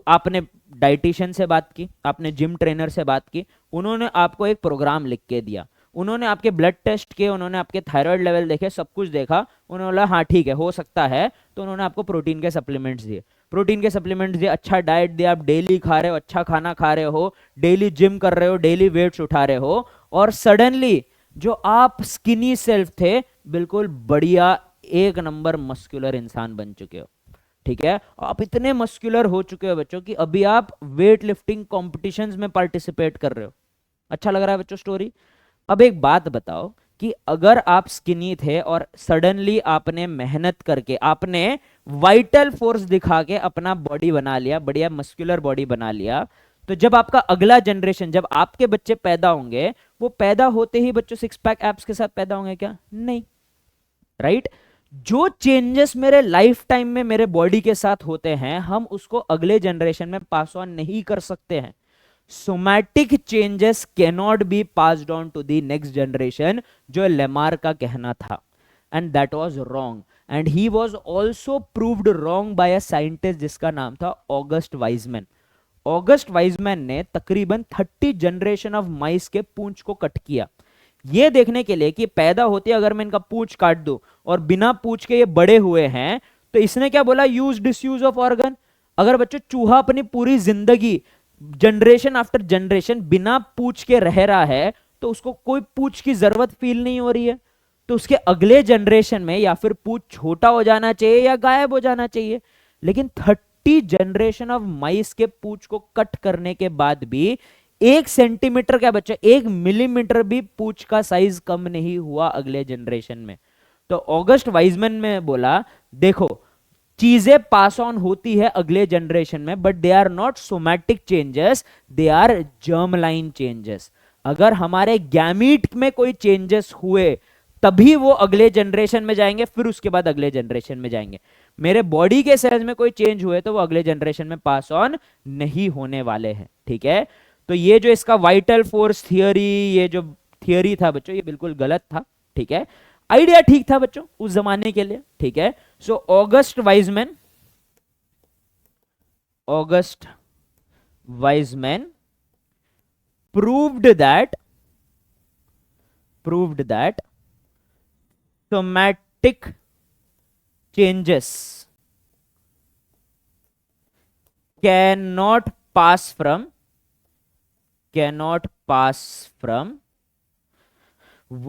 आपने डाइटिशियन से बात की, आपने जिम ट्रेनर से बात की, उन्होंने आपको एक प्रोग्राम लिख के दिया, उन्होंने आपके ब्लड टेस्ट किए, उन्होंने आपके थायराइड लेवल देखे, सब कुछ देखा, उन्होंने बोला हाँ ठीक है हो सकता है, तो उन्होंने आपको प्रोटीन के सप्लीमेंट्स दिए, अच्छा डाइट दिया, आप डेली खा रहे हो, अच्छा खाना खा रहे हो, डेली जिम कर रहे हो, डेली वेट्स उठा रहे हो, और सडनली जो आप स्किनी सेल्फ थे बिल्कुल बढ़िया एक नंबर मस्कुलर इंसान बन चुके हो। ठीक है, आप इतने मस्कुलर हो चुके हो बच्चों कि अभी आप वेट लिफ्टिंग कॉम्पिटिशंस में पार्टिसिपेट कर रहे हो। अच्छा लग रहा है बच्चों स्टोरी? अब एक बात बताओ कि अगर आप स्किनी थे और सडनली आपने मेहनत करके, आपने वाइटल फोर्स दिखा के अपना बॉडी बना लिया, बढ़िया मस्कुलर बॉडी बना लिया, तो जब आपका अगला जनरेशन, जब आपके बच्चे पैदा होंगे, वो पैदा होते ही बच्चों सिक्स पैक एब्स के साथ पैदा होंगे क्या? नहीं, राइट? जो चेंजेस मेरे लाइफ टाइम में मेरे बॉडी के साथ होते हैं, हम उसको अगले जनरेशन में पास ऑन नहीं कर सकते हैं। Somatic changes cannot be passed on to the next generation, जो लेमार का कहना था, and that was wrong, and he was also proved wrong by a scientist जिसका नाम था ऑगस्ट वाइजमैन। ऑगस्ट वाइजमैन ने तकरीबन 30 जनरेशन ऑफ माइस के पूंछ को कट किया, ये देखने के लिए कि पैदा होते अगर मैं इनका पूंछ काट दूं और बिना पूंछ के ये बड़े हुए हैं, तो इसने क्या बोला, यूज डिसयूज ऑफ ऑर्गन। अगर बच्चों चूहा अपनी पूरी जिंदगी जनरेशन आफ्टर जनरेशन बिना पूंछ के रह रहा है, तो उसको कोई पूंछ की जरूरत फील नहीं हो रही है, तो उसके अगले जनरेशन में या फिर पूंछ छोटा हो जाना चाहिए या गायब हो जाना चाहिए। लेकिन 30 जनरेशन ऑफ माइस के पूंछ को कट करने के बाद भी 1 सेंटीमीटर का बच्चा, 1 मिलीमीटर भी पूंछ का साइज कम नहीं हुआ अगले जनरेशन में। तो ऑगस्ट वाइजमैन ने बोला देखो, चीजें पास ऑन होती है अगले जनरेशन में, but they are not somatic changes, they are germ line changes. अगर हमारे गैमीट में कोई चेंजेस हुए तभी वो अगले जनरेशन में जाएंगे, फिर उसके बाद अगले जनरेशन में जाएंगे। मेरे बॉडी के सेल्स में कोई चेंज हुए तो वो अगले जनरेशन में पास ऑन नहीं होने वाले हैं। ठीक है, तो ये जो इसका वाइटल फोर्स थियरी, ये जो थियरी था बच्चों, ये बिल्कुल गलत था। ठीक है, आइडिया ठीक था बच्चों उस जमाने के लिए। ठीक है, so August Weismann proved that somatic changes cannot pass from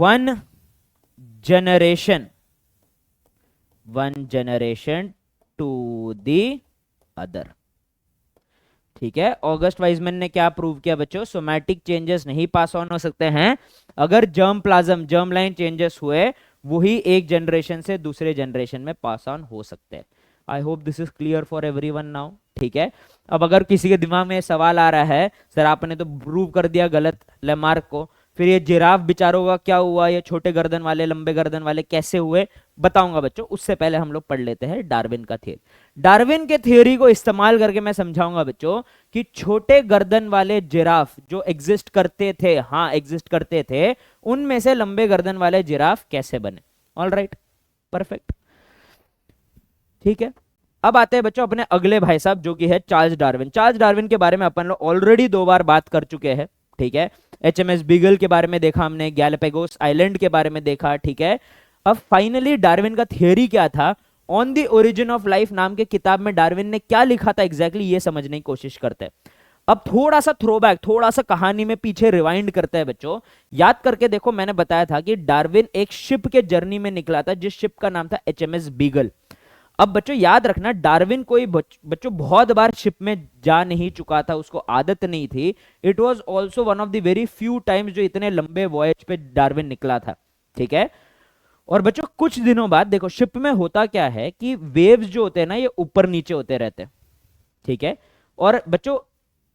one generation to the other। ठीक है, ऑगस्ट वाइजमैन ने क्या प्रूव किया बच्चों? सोमैटिक चेंजेस नहीं पास ऑन हो सकते हैं, अगर जर्म लाइन चेंजेस हुए वही एक जनरेशन से दूसरे जनरेशन में पास ऑन हो सकते हैं। I hope this is clear for everyone now. ठीक है, अब अगर किसी के दिमाग में सवाल आ रहा है सर आपने तो प्रूव कर दिया गलत लेमार्क को, फिर ये जिराफ बेचारों का क्या हुआ, ये छोटे गर्दन वाले लंबे गर्दन वाले कैसे हुए, बताऊंगा बच्चों। उससे पहले हम लोग पढ़ लेते हैं डार्विन का थियरी। डार्विन के थियरी को इस्तेमाल करके मैं समझाऊंगा बच्चों कि छोटे गर्दन वाले जिराफ जो एग्जिस्ट करते थे, हाँ एग्जिस्ट करते थे, उनमें से लंबे गर्दन वाले जिराफ कैसे बने। All right, perfect. ठीक है, अब आते हैं बच्चों अपने अगले भाई साहब जो कि है चार्ल्स डार्विन। चार्ल्स डार्विन के बारे में अपन लोग ऑलरेडी 2 बार बात कर चुके हैं। ठीक है, HMS बीगल के बारे में देखा हमने, गैलापागोस आइलैंड के बारे में देखा। ठीक है, अब फाइनली डार्विन का थियरी क्या था। On the origin of life नाम के किताब में डार्विन ने क्या लिखा था एग्जैक्टली, ये समझने की कोशिश करते हैं। अब थोड़ा सा थ्रोबैक, थोड़ा सा कहानी में पीछे रिवाइंड करते हैं बच्चों। याद करके देखो, मैंने बताया था कि डार्विन एक शिप के जर्नी में निकला था जिस शिप का नाम था HMS बीगल। अब बच्चों याद रखना, डार्विन कोई बच्चों बहुत बार शिप में जा नहीं चुका था, उसको आदत नहीं थी। It was also one of the very few times जो इतने लंबे वॉयज पे डार्विन निकला था। ठीक है, और बच्चों कुछ दिनों बाद देखो शिप में होता क्या है कि वेव्स जो होते हैं ना, ये ऊपर नीचे होते रहते हैं। ठीक है, और बच्चों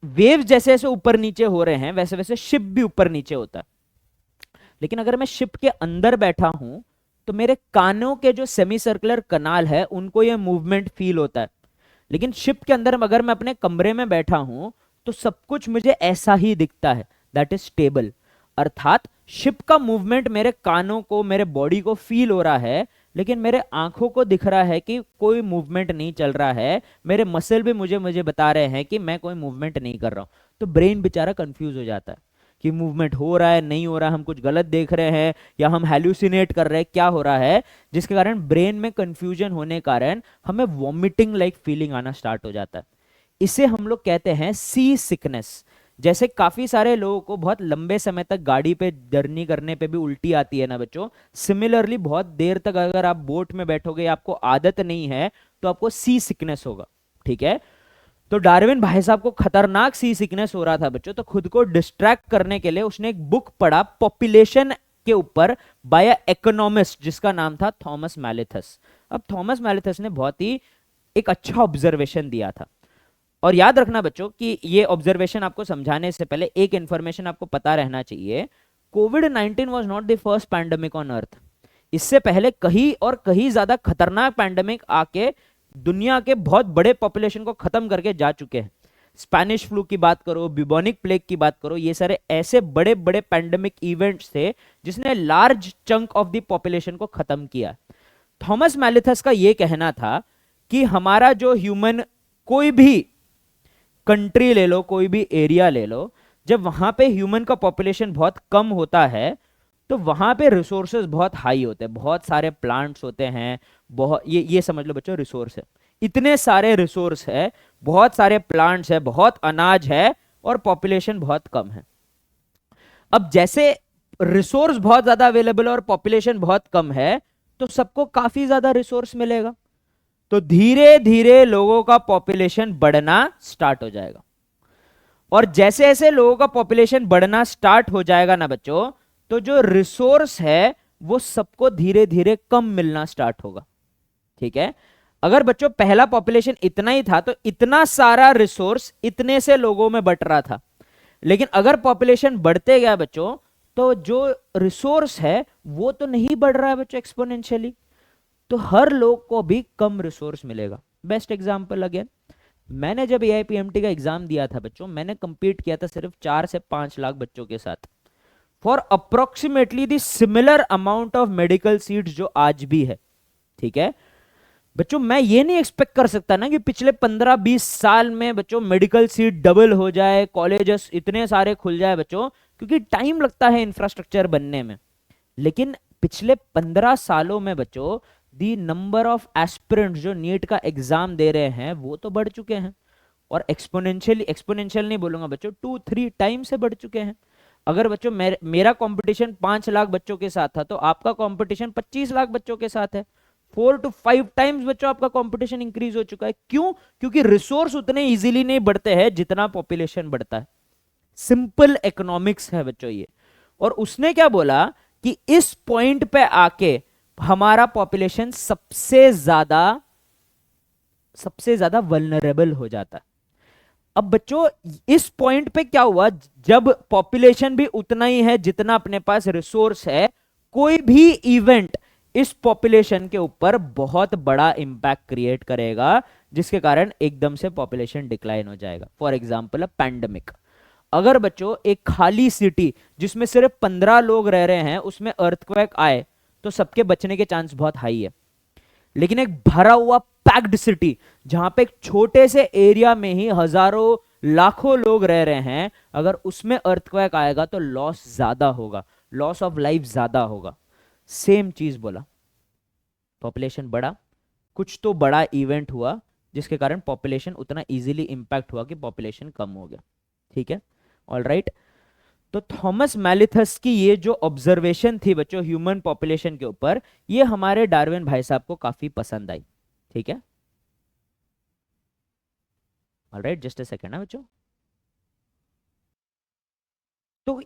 वेव्स जैसे जैसे ऊपर नीचे हो रहे हैं वैसे वैसे शिप भी ऊपर नीचे होता है। लेकिन अगर मैं शिप के अंदर बैठा हूं तो मेरे कानों के जो सेमी सर्कुलर कनाल है उनको ये मूवमेंट फील होता है। लेकिन शिप के अंदर अगर मैं अपने कमरे में बैठा हूं तो सब कुछ मुझे ऐसा ही दिखता है, दैट इज स्टेबल। अर्थात शिप का मूवमेंट मेरे कानों को, मेरे बॉडी को फील हो रहा है, लेकिन मेरे आंखों को दिख रहा है कि कोई मूवमेंट नहीं चल रहा है। मेरे मसल भी मुझे बता रहे हैं कि मैं कोई मूवमेंट नहीं कर रहा हूं। तो ब्रेन बेचारा कंफ्यूज हो जाता है कि मूवमेंट हो रहा है नहीं हो रहा है, हम कुछ गलत देख रहे हैं या हम हैल्यूसिनेट कर रहे हैं, क्या हो रहा है, जिसके कारण ब्रेन में कंफ्यूजन होने के कारण हमें वॉमिटिंग लाइक फीलिंग आना स्टार्ट हो जाता है। इसे हम लोग कहते हैं सी सिकनेस। जैसे काफी सारे लोगों को बहुत लंबे समय तक गाड़ी पे जर्नी करने पे भी उल्टी आती है ना बच्चों, सिमिलरली बहुत देर तक अगर आप बोट में बैठोगे, आपको आदत नहीं है तो आपको सी सिकनेस होगा। ठीक है, तो डार्विन भाई साहब को खतरनाक सी सिकनेस हो रहा था बच्चों, तो खुद को डिस्ट्रैक्ट करने के लिए उसने एक बुक पढ़ा पॉपुलेशन के ऊपर बाय इकोनॉमिस्ट जिसका नाम था थॉमस मैलिथस। अब थॉमस मैलिथस ने बहुत ही एक अच्छा ऑब्जर्वेशन दिया था। और याद रखना बच्चों कि ये ऑब्जर्वेशन आपको समझाने से पहले एक इंफॉर्मेशन आपको पता रहना चाहिए, कोविड-19 was not the first pandemic on earth. इससे पहले कहीं और कहीं ज्यादा खतरनाक पैंडेमिक आके दुनिया के बहुत बड़े पॉपुलेशन को खत्म करके जा चुके हैं। स्पेनिश फ्लू की बात करो, ब्यूबोनिक प्लेग की बात करो, ये सारे ऐसे बड़े बड़े पैंडेमिक इवेंट्स थे जिसने large chunk of the population को खत्म किया। थॉमस मैलिथस का यह कहना था कि हमारा जो ह्यूमन, कोई भी कंट्री ले लो, कोई भी एरिया ले लो, जब वहां पे ह्यूमन का पॉपुलेशन बहुत कम होता है तो वहां पे रिसोर्सेज बहुत हाई होते हैं, बहुत सारे प्लांट्स होते हैं, बहुत ये समझ लो बच्चों रिसोर्स है, इतने सारे रिसोर्स है, बहुत सारे प्लांट्स है, बहुत अनाज है और पॉपुलेशन बहुत कम है। अब जैसे रिसोर्स बहुत ज्यादा अवेलेबल और पॉपुलेशन बहुत कम है, तो सबको काफी ज्यादा रिसोर्स मिलेगा, तो धीरे धीरे लोगों का पॉपुलेशन बढ़ना स्टार्ट हो जाएगा। और जैसे जैसे लोगों का पॉपुलेशन बढ़ना स्टार्ट हो जाएगा ना बच्चों, तो जो रिसोर्स है वो सबको धीरे धीरे कम मिलना स्टार्ट होगा। ठीक है, अगर बच्चों पहला पॉपुलेशन इतना ही था तो इतना सारा रिसोर्स इतने से लोगों में बट रहा था, लेकिन अगर पॉपुलेशन बढ़ते गया बच्चों, तो जो रिसोर्स है वो तो नहीं बढ़ रहा है बच्चों एक्सपोनेंशियली, तो हर लोग को भी कम रिसोर्स मिलेगा। बेस्ट एग्जांपल अगेन, मैंने जब एआईपीएमटी का एग्जाम दिया था बच्चों, मैंने कंपीट किया था सिर्फ 4 से 5 लाख बच्चों के साथ for approximately the similar amount of medical seats जो आज भी है। ठीक है बच्चों, मैं ये नहीं एक्सपेक्ट कर सकता ना कि पिछले 15-20 साल में बच्चों मेडिकल सीट डबल हो जाए, कॉलेजेस इतने सारे खुल जाए बच्चों, क्योंकि टाइम लगता है इंफ्रास्ट्रक्चर बनने में। लेकिन पिछले 15 सालों में बच्चों दी नंबर ऑफ एस्पिरेंट्स जो नीट का एग्जाम दे रहे हैं वो तो बढ़ चुके हैं, और एक्सपोनेंशियल नहीं बोलूंगा बच्चों, 2-3 टाइम से बढ़ चुके हैं। अगर बच्चों मेरा कंपटीशन 5 लाख बच्चों के साथ था, तो आपका कंपटीशन 25 लाख बच्चों के साथ है। 4 to 5 टाइम्स बच्चों आपका कंपटीशन इंक्रीज हो चुका है। क्यों? क्योंकि रिसोर्स उतने इजीली नहीं बढ़ते हैं जितना पॉपुलेशन बढ़ता है। सिंपल इकोनॉमिक्स है बच्चों ये। और उसने क्या बोला कि इस पॉइंट पे आके हमारा पॉपुलेशन सबसे ज्यादा वल्नरेबल हो जाता है। अब बच्चों इस पॉइंट पे क्या हुआ, जब पॉपुलेशन भी उतना ही है जितना अपने पास रिसोर्स है, कोई भी इवेंट इस पॉपुलेशन के ऊपर बहुत बड़ा इंपैक्ट क्रिएट करेगा, जिसके कारण एकदम से पॉपुलेशन डिक्लाइन हो जाएगा। For example pandemic. अगर बच्चों एक खाली सिटी जिसमें सिर्फ 15 लोग रह रहे हैं उसमें अर्थक्वेक आए, तो सबके बचने के चांस बहुत हाई है। लेकिन एक भरा हुआ पैक्ड सिटी जहां पे एक छोटे से एरिया में ही हजारों लाखों लोग रह रहे हैं, अगर उसमें अर्थक्वेक आएगा तो लॉस ज्यादा होगा, लॉस ऑफ लाइफ ज्यादा होगा। सेम चीज बोला, पॉपुलेशन बढ़ा, कुछ तो बड़ा इवेंट हुआ जिसके कारण पॉपुलेशन उतना इजीली इंपैक्ट हुआ कि पॉपुलेशन कम हो गया। ठीक है, ऑल राइट। तो थॉमस मैलिथस की ये जो ऑब्जर्वेशन थी बच्चों ह्यूमन पॉपुलेशन के ऊपर, ये हमारे डार्विन भाई साहब को काफी पसंद आई। ठीक है, ऑलराइट, जस्ट अ सेकंड ना बच्चों। तो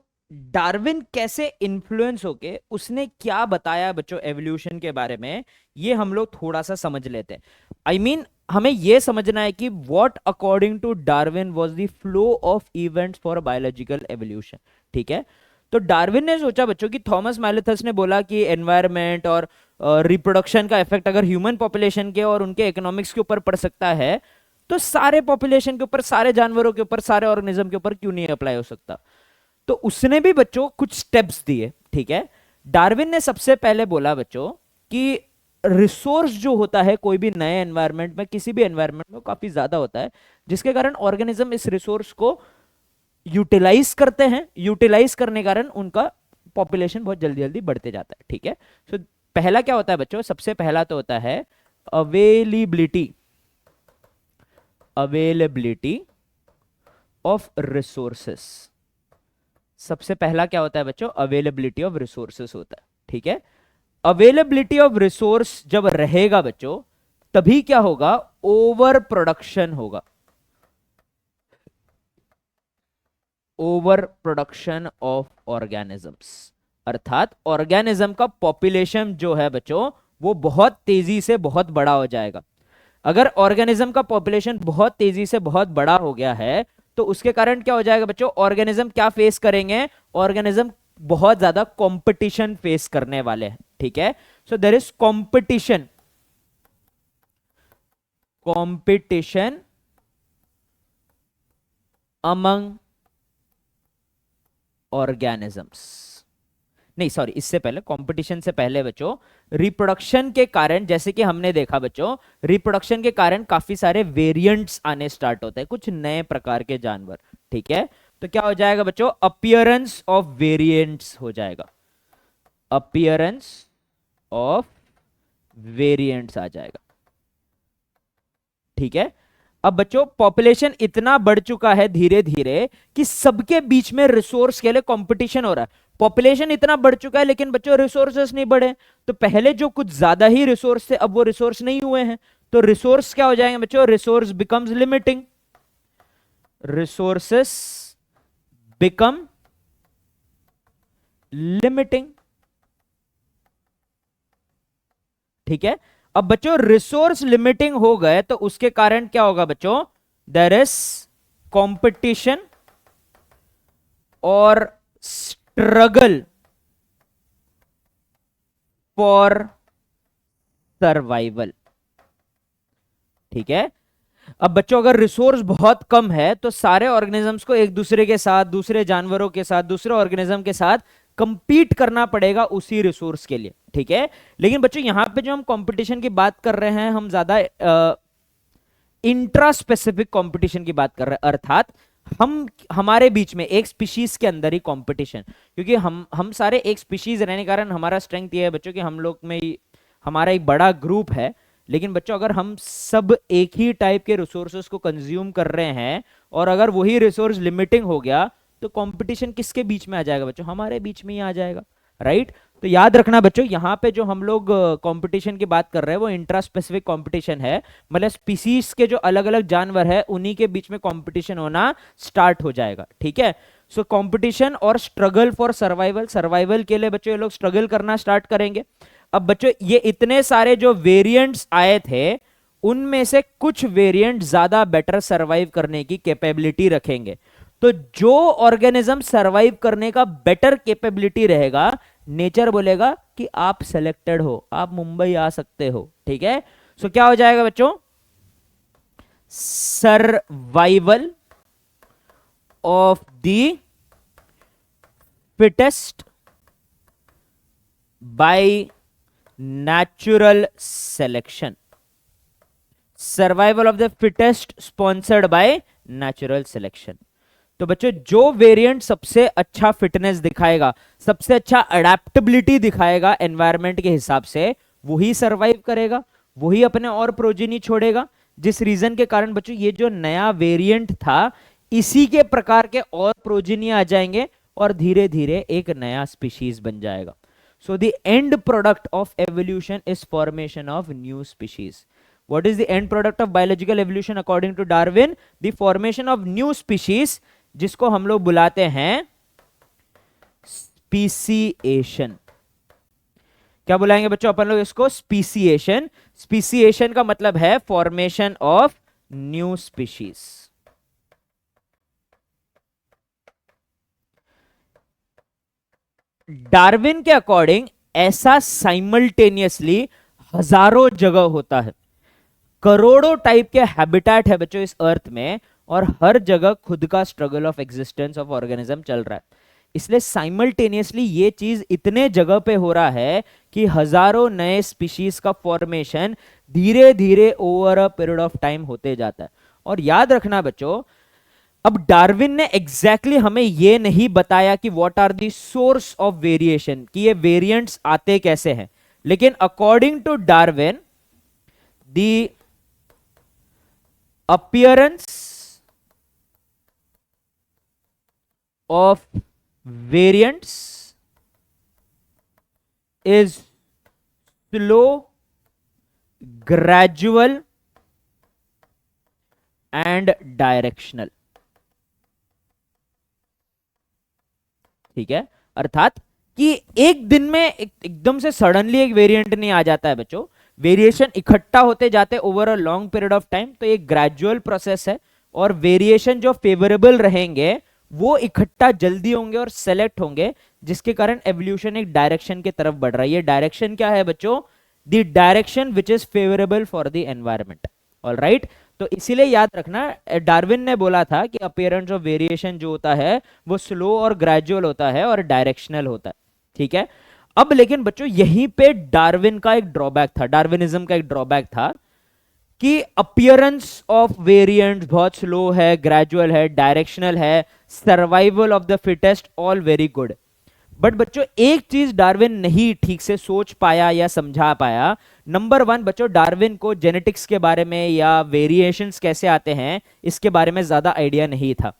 डार्विन कैसे इन्फ्लुएंस होके उसने क्या बताया बच्चों एवोल्यूशन के बारे में, ये हम लोग थोड़ा सा समझ लेते हैं। आई मीन हमें यह समझना है कि what according to Darwin was the flow of events for biological evolution. ठीक है, तो डार्विन ने सोचा बच्चों कि थॉमस मैलिथस ने बोला कि एनवायरनमेंट और रिप्रोडक्शन का इफेक्ट अगर ह्यूमन पॉपुलेशन के और उनके इकोनॉमिक्स के ऊपर पड़ सकता है, तो सारे पॉपुलेशन के ऊपर, सारे जानवरों के ऊपर, सारे ऑर्गेनिज्म के ऊपर क्यों नहीं अप्लाई हो सकता। तो उसने भी बच्चों कुछ स्टेप्स दिए। ठीक है, डार्विन ने सबसे पहले बोला बच्चों कि रिसोर्स जो होता है कोई भी नए एनवायरनमेंट में, किसी भी एनवायरनमेंट में काफी ज्यादा होता है, जिसके कारण ऑर्गेनिज्म इस रिसोर्स को यूटिलाइज करते हैं। यूटिलाइज करने के कारण उनका पॉपुलेशन बहुत जल्दी जल्दी बढ़ते जाता है। ठीक है, सो पहला क्या होता है बच्चों, सबसे पहला तो होता है अवेलेबिलिटी ऑफ रिसोर्सेस। सबसे पहला क्या होता है बच्चों, अवेलेबिलिटी ऑफ रिसोर्सेस होता है। ठीक है, अवेलेबिलिटी ऑफ रिसोर्स जब रहेगा बच्चों, तभी क्या होगा, ओवर प्रोडक्शन होगा। ओवर प्रोडक्शन ऑफ ऑर्गेनिजम्स, अर्थात ऑर्गेनिज्म का पॉपुलेशन जो है बच्चों वो बहुत तेजी से बहुत बड़ा हो जाएगा। अगर ऑर्गेनिज्म का पॉपुलेशन बहुत तेजी से बहुत बड़ा हो गया है, तो उसके कारण क्या हो जाएगा बच्चों, ऑर्गेनिज्म क्या फेस करेंगे, ऑर्गेनिज्म बहुत ज्यादा कंपटीशन फेस करने वाले हैं। ठीक है, so there is competition among organisms. नहीं सॉरी, इससे पहले, कंपटीशन से पहले बच्चों रिप्रोडक्शन के कारण, जैसे कि हमने देखा बच्चों, रिप्रोडक्शन के कारण काफी सारे वेरिएंट्स आने स्टार्ट होते हैं, कुछ नए प्रकार के जानवर। ठीक है, तो क्या हो जाएगा बच्चों, अपीयरेंस ऑफ वेरिएंट्स हो जाएगा, अपीयरेंस ऑफ वेरिएंट्स आ जाएगा। ठीक है, अब बच्चों पॉपुलेशन इतना बढ़ चुका है धीरे धीरे कि सबके बीच में रिसोर्स के लिए कंपटीशन हो रहा है। पॉपुलेशन इतना बढ़ चुका है लेकिन बच्चों रिसोर्सेस नहीं बढ़े, तो पहले जो कुछ ज्यादा ही रिसोर्स थे अब वो रिसोर्स नहीं हुए हैं, तो रिसोर्स क्या हो जाएंगे बच्चों, resource becomes limiting, resources become limiting. ठीक है, अब बच्चों रिसोर्स लिमिटिंग हो गए तो उसके कारण क्या होगा बच्चों, देयर इज कंपटीशन और स्ट्रगल फॉर सर्वाइवल। ठीक है, अब बच्चों अगर रिसोर्स बहुत कम है तो सारे ऑर्गेनिजम्स को एक दूसरे के साथ, दूसरे जानवरों के साथ, दूसरे ऑर्गेनिज्म के साथ कंपीट करना पड़ेगा उसी रिसोर्स के लिए। ठीक है, लेकिन बच्चों यहां पे जो हम कंपटीशन की बात कर रहे हैं, हम ज्यादा इंट्रा स्पेसिफिक कंपटीशन की बात कर रहे हैं, अर्थात हमारे बीच में एक स्पीशीज के अंदर ही कंपटीशन, क्योंकि हम सारे एक स्पीशीज रहने के कारण हमारा स्ट्रेंथ ये है बच्चों कि हम लोग में हमारा एक बड़ा ग्रुप है। लेकिन बच्चों अगर हम सब एक ही टाइप के रिसोर्सेज को कंज्यूम कर रहे हैं और अगर वही रिसोर्स लिमिटिंग हो गया तो कंपटीशन किसके बीच में आ जाएगा बच्चों, हमारे बीच में ही आ जाएगा। राइट, तो याद रखना बच्चों यहां पे जो हम लोग कंपटीशन की बात कर रहे हैं वो इंट्रा स्पेसिफिक कंपटीशन है, मतलब स्पीसीज के जो अलग अलग जानवर है उन्हीं के बीच में कंपटीशन होना स्टार्ट हो जाएगा। ठीक है, सो कंपटीशन और स्ट्रगल फॉर सर्वाइवल, सर्वाइवल के लिए बच्चों ये लोग स्ट्रगल करना स्टार्ट करेंगे। अब बच्चों ये इतने सारे जो वेरिएंट्स आए थे उनमें से कुछ वेरिएंट ज्यादा बेटर सरवाइव करने की कैपेबिलिटी रखेंगे, तो जो ऑर्गेनिज्म सरवाइव करने का बेटर कैपेबिलिटी रहेगा नेचर बोलेगा कि आप सेलेक्टेड हो, आप मुंबई आ सकते हो। ठीक है, सो क्या हो जाएगा बच्चों, survival of the fittest by natural selection, survival of the fittest sponsored by natural selection. तो बच्चों जो वेरिएंट सबसे अच्छा फिटनेस दिखाएगा, सबसे अच्छा अडेप्टेबिलिटी दिखाएगा एनवायरनमेंट के हिसाब से, वही सरवाइव करेगा, वही अपने और प्रोजेनी छोड़ेगा। जिस रीजन के कारण बच्चों ये जो नया वेरिएंट था इसी के प्रकार के और प्रोजेनी आ जाएंगे और धीरे धीरे एक नया स्पीशीज बन जाएगा। So the end product of evolution is formation of new species. What is the end product of biological evolution according to Darwin? The formation of new species, जिसको हम लोग बुलाते हैं स्पीसिएशन। क्या बुलाएंगे बच्चों अपन लोग इसको, स्पीसिएशन। स्पीसिएशन का मतलब है formation of new species. Darwin के अकॉर्डिंग ऐसा साइमल्टेनियसली हजारों जगह होता है, करोड़ों टाइप के हैबिटेट है बच्चों इस अर्थ में, और हर जगह खुद का struggle of existence of organism चल रहा है। इसलिए साइमल्टेनियसली ये चीज इतने जगह पे हो रहा है कि हजारों नए स्पीशीज का फॉर्मेशन धीरे धीरे over a period of time होते जाता है। और याद रखना बच्चों, अब डार्विन ने एग्जैक्टली हमें ये नहीं बताया कि what are the source of variation, कि ये वेरिएंट्स आते कैसे हैं, लेकिन according to Darwin the appearance of variants is slow, gradual and directional। ठीक है, अर्थात कि एक दिन में एकदम से सडनली एक वेरिएंट नहीं आ जाता है बच्चों, वेरिएशन इकट्ठा होते जाते over a long period of time, तो एक ग्रेजुअल प्रोसेस है। और वेरिएशन जो फेवरेबल रहेंगे वो इकट्ठा जल्दी होंगे और सेलेक्ट होंगे, जिसके कारण एवोल्यूशन एक डायरेक्शन की तरफ बढ़ रहा है। ये डायरेक्शन क्या है बच्चों, the direction which is favourable for the environment. Alright, तो इसीलिए याद रखना डार्विन ने बोला था कि अपीयरेंस ऑफ वेरिएशन जो होता है वो स्लो और ग्रेजुअल होता है और डायरेक्शनल होता है। ठीक है, अब लेकिन बच्चों यहीं पे डार्विन का एक ड्रॉबैक था, डार्विनिज्म का एक ड्रॉबैक था कि अपीयरेंस ऑफ वेरिएंट्स बहुत स्लो है, ग्रेजुअल है, डायरेक्शनल है, survival of the fittest all very good. But बच्चों एक चीज डार्विन नहीं ठीक से सोच पाया या समझा पाया। नंबर वन बच्चों, डार्विन को जेनेटिक्स के बारे में या वेरिएशंस कैसे आते हैं इसके बारे में ज्यादा आइडिया नहीं था।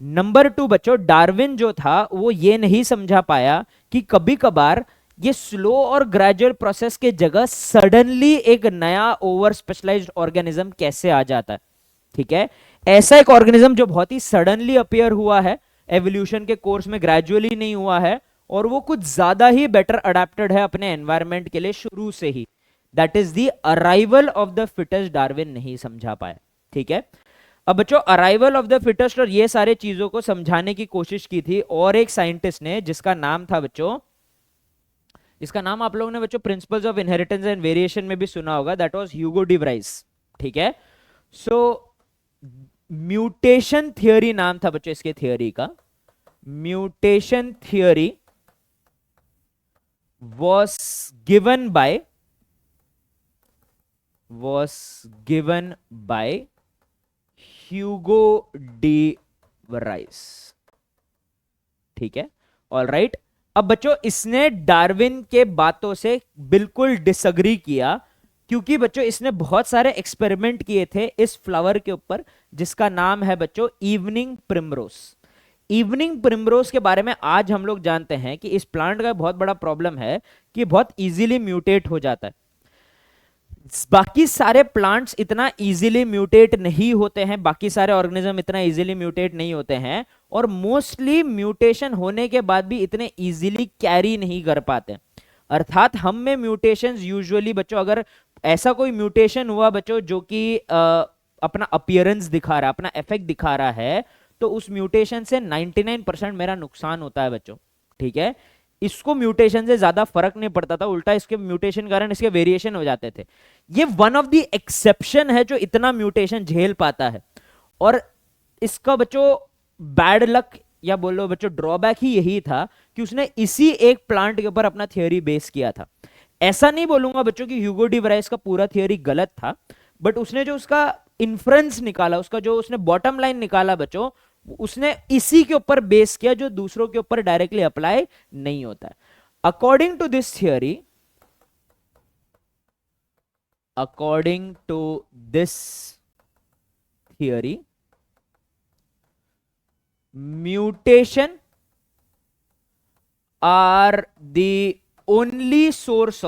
नंबर 2 बच्चों, डार्विन जो था वो ये नहीं समझा पाया कि कभी कभार ये स्लो और ग्रेजुअल प्रोसेस के जगह सडनली एक नया ओवर स्पेशलाइज्ड ऑर्गेनिज्म कैसे आ जाता है। ठीक है, ऐसा एक ऑर्गेनिज्म जो बहुत ही सडनली अपियर हुआ है एवोल्यूशन के कोर्स में, ग्रेजुअली नहीं हुआ है, और वो कुछ ज्यादा ही बेटर अडेप्टेड है अपने एनवायरमेंट के लिए शुरू से ही। That is the arrival of the fittest Darwin नहीं समझा पाया। ठीक है, अब बच्चों अराइवल ऑफ द फिटेस्ट और ये सारे चीजों को समझाने की कोशिश की थी और एक साइंटिस्ट ने, जिसका नाम था बच्चों, इसका नाम आप लोगों ने बच्चों principles of inheritance and variation में भी सुना होगा, that was Hugo de Vries. ठीक है, सो म्यूटेशन थियोरी नाम था बच्चों इसके थियोरी का। Mutation theory was given by Hugo de Vries. ठीक है, ऑल राइट। अब बच्चों इसने डार्विन के बातों से बिल्कुल डिसएग्री किया, क्योंकि बच्चों इसने बहुत सारे एक्सपेरिमेंट किए थे इस फ्लावर के ऊपर, जिसका नाम है बच्चों इवनिंग प्रिमरोज। इवनिंग प्रिमरोज के बारे में आज हम लोग जानते हैं कि इस प्लांट का बहुत बड़ा प्रॉब्लम है कि बहुत इजीली म्यूटेट हो जाता है। बाकी सारे प्लांट्स इतना इजीली म्यूटेट नहीं होते हैं, बाकी सारे ऑर्गेनिज्म इतना इजीली म्यूटेट नहीं होते हैं, और मोस्टली म्यूटेशन होने के बाद भी इतने इजीली कैरी नहीं कर पाते। अर्थात हम में म्यूटेशंस यूजुअली बच्चों, अगर ऐसा कोई म्यूटेशन हुआ बच्चों जो कि अपना अपीयरेंस दिखा रहा है, अपना इफेक्ट दिखा रहा है, तो उस म्यूटेशन से 99% मेरा नुकसान होता है बच्चों। ठीक है, इसको म्यूटेशन से ज्यादा फर्क नहीं पड़ता था, उल्टा इसके म्यूटेशन कारण इसके वेरिएशन हो जाते थे। ये वन ऑफ द एक्सेप्शन है जो इतना म्यूटेशन झेल पाता है, और इसका बच्चों बैड लक या बोलो बच्चों ड्रॉबैक ही यही था कि उसने इसी एक प्लांट के ऊपर अपना थियोरी बेस किया था। ऐसा नहीं बोलूंगा बच्चों कि ह्यूगो डी वराइस का पूरा थियोरी गलत था, बट उसने जो उसका इन्फ्रेंस निकाला, उसका जो उसने बॉटम लाइन निकाला बच्चों, उसने इसी के ऊपर बेस किया जो दूसरों के ऊपर डायरेक्टली अप्लाई नहीं होता है। According to this theory, according to this theory, mutation are the only source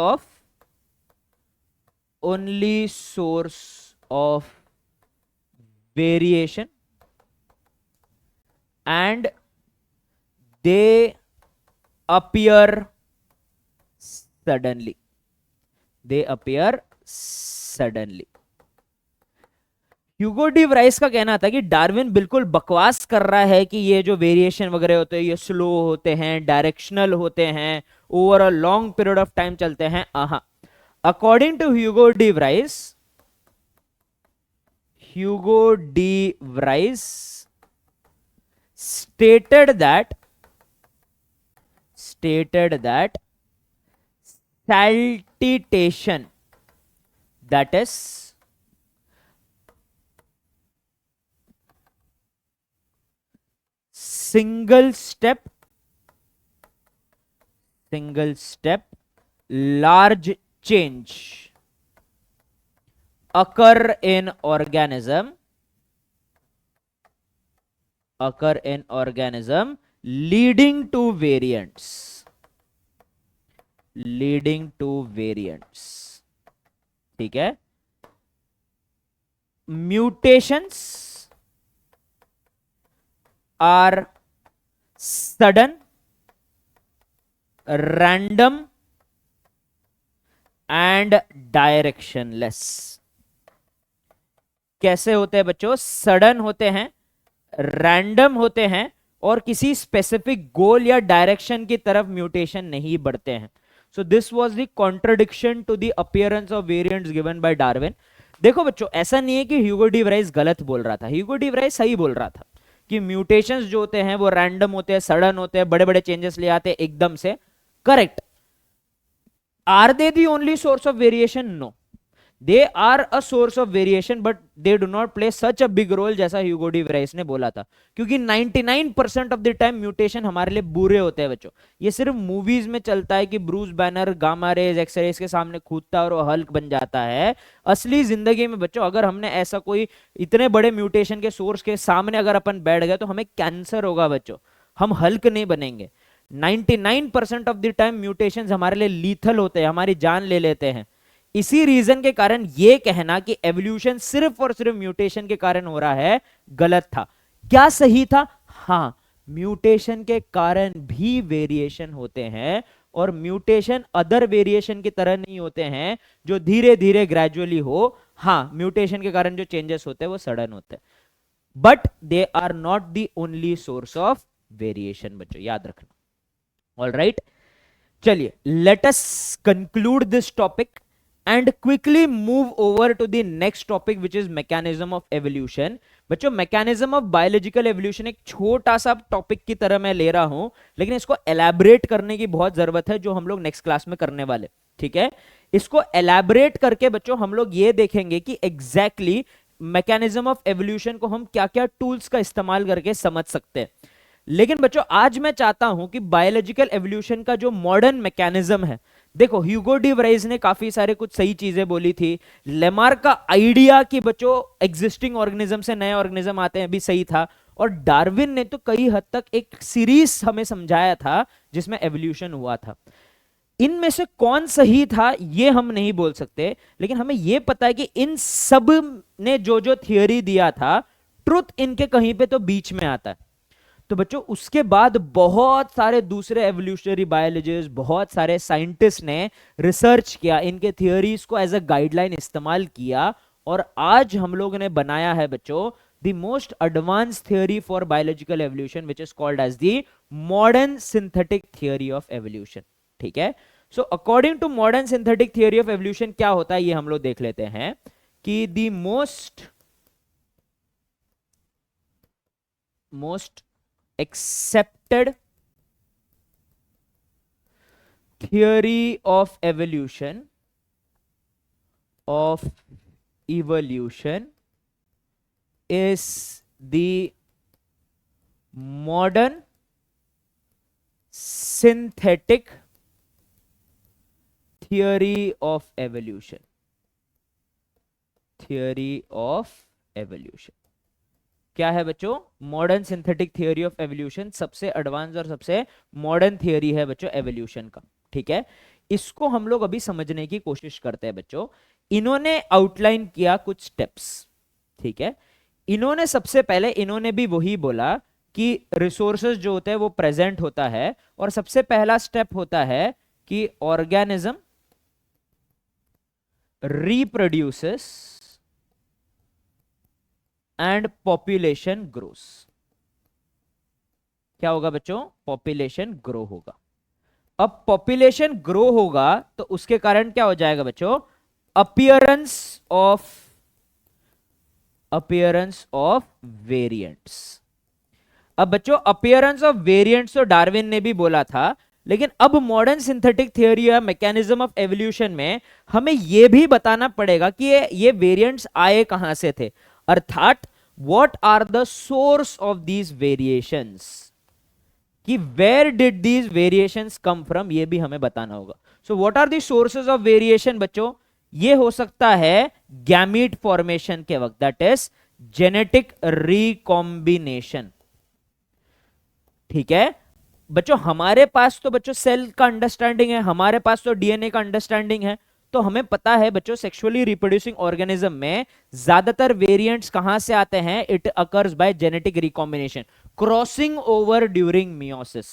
of variation, and they appear suddenly. Hugo de Vries का कहना था कि डार्विन बिल्कुल बकवास कर रहा है कि ये जो वेरिएशन वगैरह होते हैं ये स्लो होते हैं, डायरेक्शनल होते हैं, over a long period of time चलते हैं। According to Hugo de Vries stated that saltitation, that is single step large change occur in organism leading to variants. ठीक है, mutations are sudden, random and directionless. कैसे होते हैं बच्चों? Sudden होते हैं, रैंडम होते हैं, और किसी स्पेसिफिक गोल या डायरेक्शन की तरफ म्यूटेशन नहीं बढ़ते हैं। So this was the contradiction to the appearance of variants given by Darwin. देखो बच्चों, ऐसा नहीं है कि ह्यूगो डी वराइस गलत बोल रहा था, ह्यूगो डी वराइस सही बोल रहा था कि म्यूटेशंस जो होते हैं वो रैंडम होते हैं, सडन होते हैं, बड़े बड़े चेंजेस ले आते हैं एकदम से। Correct. Are they the only source of variation? No. They are a source of variation but they do not play such a big role जैसा ह्यूगो डी वेराइस ने बोला था, क्योंकि 99% ऑफ द टाइम म्यूटेशन हमारे लिए बुरे होते हैं बच्चों। ये सिर्फ मूवीज में चलता है कि Bruce Banner gamma rays X rays के सामने कूदता है और वो हल्क बन जाता है। असली जिंदगी में बच्चों अगर हमने ऐसा कोई इतने बड़े म्यूटेशन के सोर्स के सामने अगर अपन बैठ गए तो हमें कैंसर होगा बच्चों, हम हल्क नहीं बनेंगे। 99% ऑफ द टाइम म्यूटेशंस हमारे लिए लीथल होते हैं, हमारी जान ले लेते हैं। इसी रीजन के कारण ये कहना कि एवोल्यूशन सिर्फ और सिर्फ म्यूटेशन के कारण हो रहा है गलत था। क्या सही था? हाँ, म्यूटेशन के कारण भी वेरिएशन होते हैं, और म्यूटेशन अदर वेरिएशन की तरह नहीं होते हैं जो धीरे धीरे ग्रेजुअली हो। हाँ, म्यूटेशन के कारण जो चेंजेस होते हैं वो सडन होते हैं, but they are not the only source of variation बच्चों, याद रखना। ऑल राइट, चलिए let us conclude this topic and quickly move over to the next topic which is mechanism of evolution। बच्चों mechanism of biological evolution एक छोटा सा topic की तरह मैं ले रहा हूं, लेकिन इसको एलैबोरेट करने की बहुत जरूरत है जो हम लोग नेक्स्ट क्लास में करने वाले। ठीक है, इसको एलैबोरेट करके बच्चों हम लोग ये देखेंगे कि एग्जैक्टली मैकेनिज्म ऑफ एवोल्यूशन को हम क्या क्या टूल्स का इस्तेमाल करके समझ सकते हैं। लेकिन बच्चों आज मैं चाहता हूं कि बायोलॉजिकल एवोल्यूशन का जो मॉडर्न मैकेनिज्म है, देखो ह्यूगो डी वेराइस ने काफी सारे कुछ सही चीजें बोली थी, लेमार्क का आइडिया कि बच्चों एग्जिस्टिंग ऑर्गेनिज्म से नए ऑर्गेनिज्म आते हैं भी सही था, और डार्विन ने तो कई हद तक एक सीरीज हमें समझाया था जिसमें एवोल्यूशन हुआ था। इनमें से कौन सही था ये हम नहीं बोल सकते, लेकिन हमें यह पता है कि इन सब ने जो जो थियोरी दिया था, ट्रुथ इनके कहीं पे तो बीच में आता है। तो बच्चों उसके बाद बहुत सारे दूसरे एवोल्यूशनरी बायोलॉजिस्ट, बहुत सारे साइंटिस्ट ने रिसर्च किया, इनके थियोरीज को एज अ गाइडलाइन इस्तेमाल किया, और आज हम लोगों ने बनाया है बच्चों the most advance theory for biological evolution which is called as the modern synthetic theory of evolution. ठीक है, so according to modern synthetic theory of evolution क्या होता है ये हम लोग देख लेते हैं कि the most accepted theory of evolution is the modern synthetic theory of evolution। क्या है बच्चों? Modern synthetic theory of evolution सबसे एडवांस और सबसे मॉडर्न थियोरी है बच्चों एवोल्यूशन का। ठीक है, इसको हम लोग अभी समझने की कोशिश करते हैं बच्चों। इन्होंने आउटलाइन किया कुछ स्टेप्स। ठीक है, इन्होंने सबसे पहले इन्होंने भी वही बोला कि रिसोर्सेज जो होते हैं वो प्रेजेंट होता है, और सबसे पहला स्टेप होता है कि organism reproduces and population grows. क्या होगा बच्चों? पॉपुलेशन ग्रो होगा। अब पॉपुलेशन ग्रो होगा तो उसके कारण क्या हो जाएगा बच्चों? Appearance of variants. अब बच्चों अपीयरेंस ऑफ वेरिएंट्स तो डार्विन ने भी बोला था, लेकिन अब मॉडर्न सिंथेटिक थ्योरी या मैकेनिज्म ऑफ एवोल्यूशन में हमें यह भी बताना पड़ेगा कि ये वेरिएंट्स आए कहां से थे, अर्थात what are the source of these variations, कि where did these variations come from, ये भी हमें बताना होगा। so what are the sources of variation बच्चों? ये हो सकता है गैमीट फॉर्मेशन के वक्त, that is genetic recombination। ठीक है बच्चों, हमारे पास तो बच्चों सेल का अंडरस्टैंडिंग है, हमारे पास तो डीएनए का अंडरस्टैंडिंग है, तो हमें पता है बच्चों सेक्सुअली रिप्रोड्यूसिंग ऑर्गेनिज्म में ज्यादातर वेरिएंट्स कहां से आते हैं? It occurs by genetic recombination, crossing over during meiosis.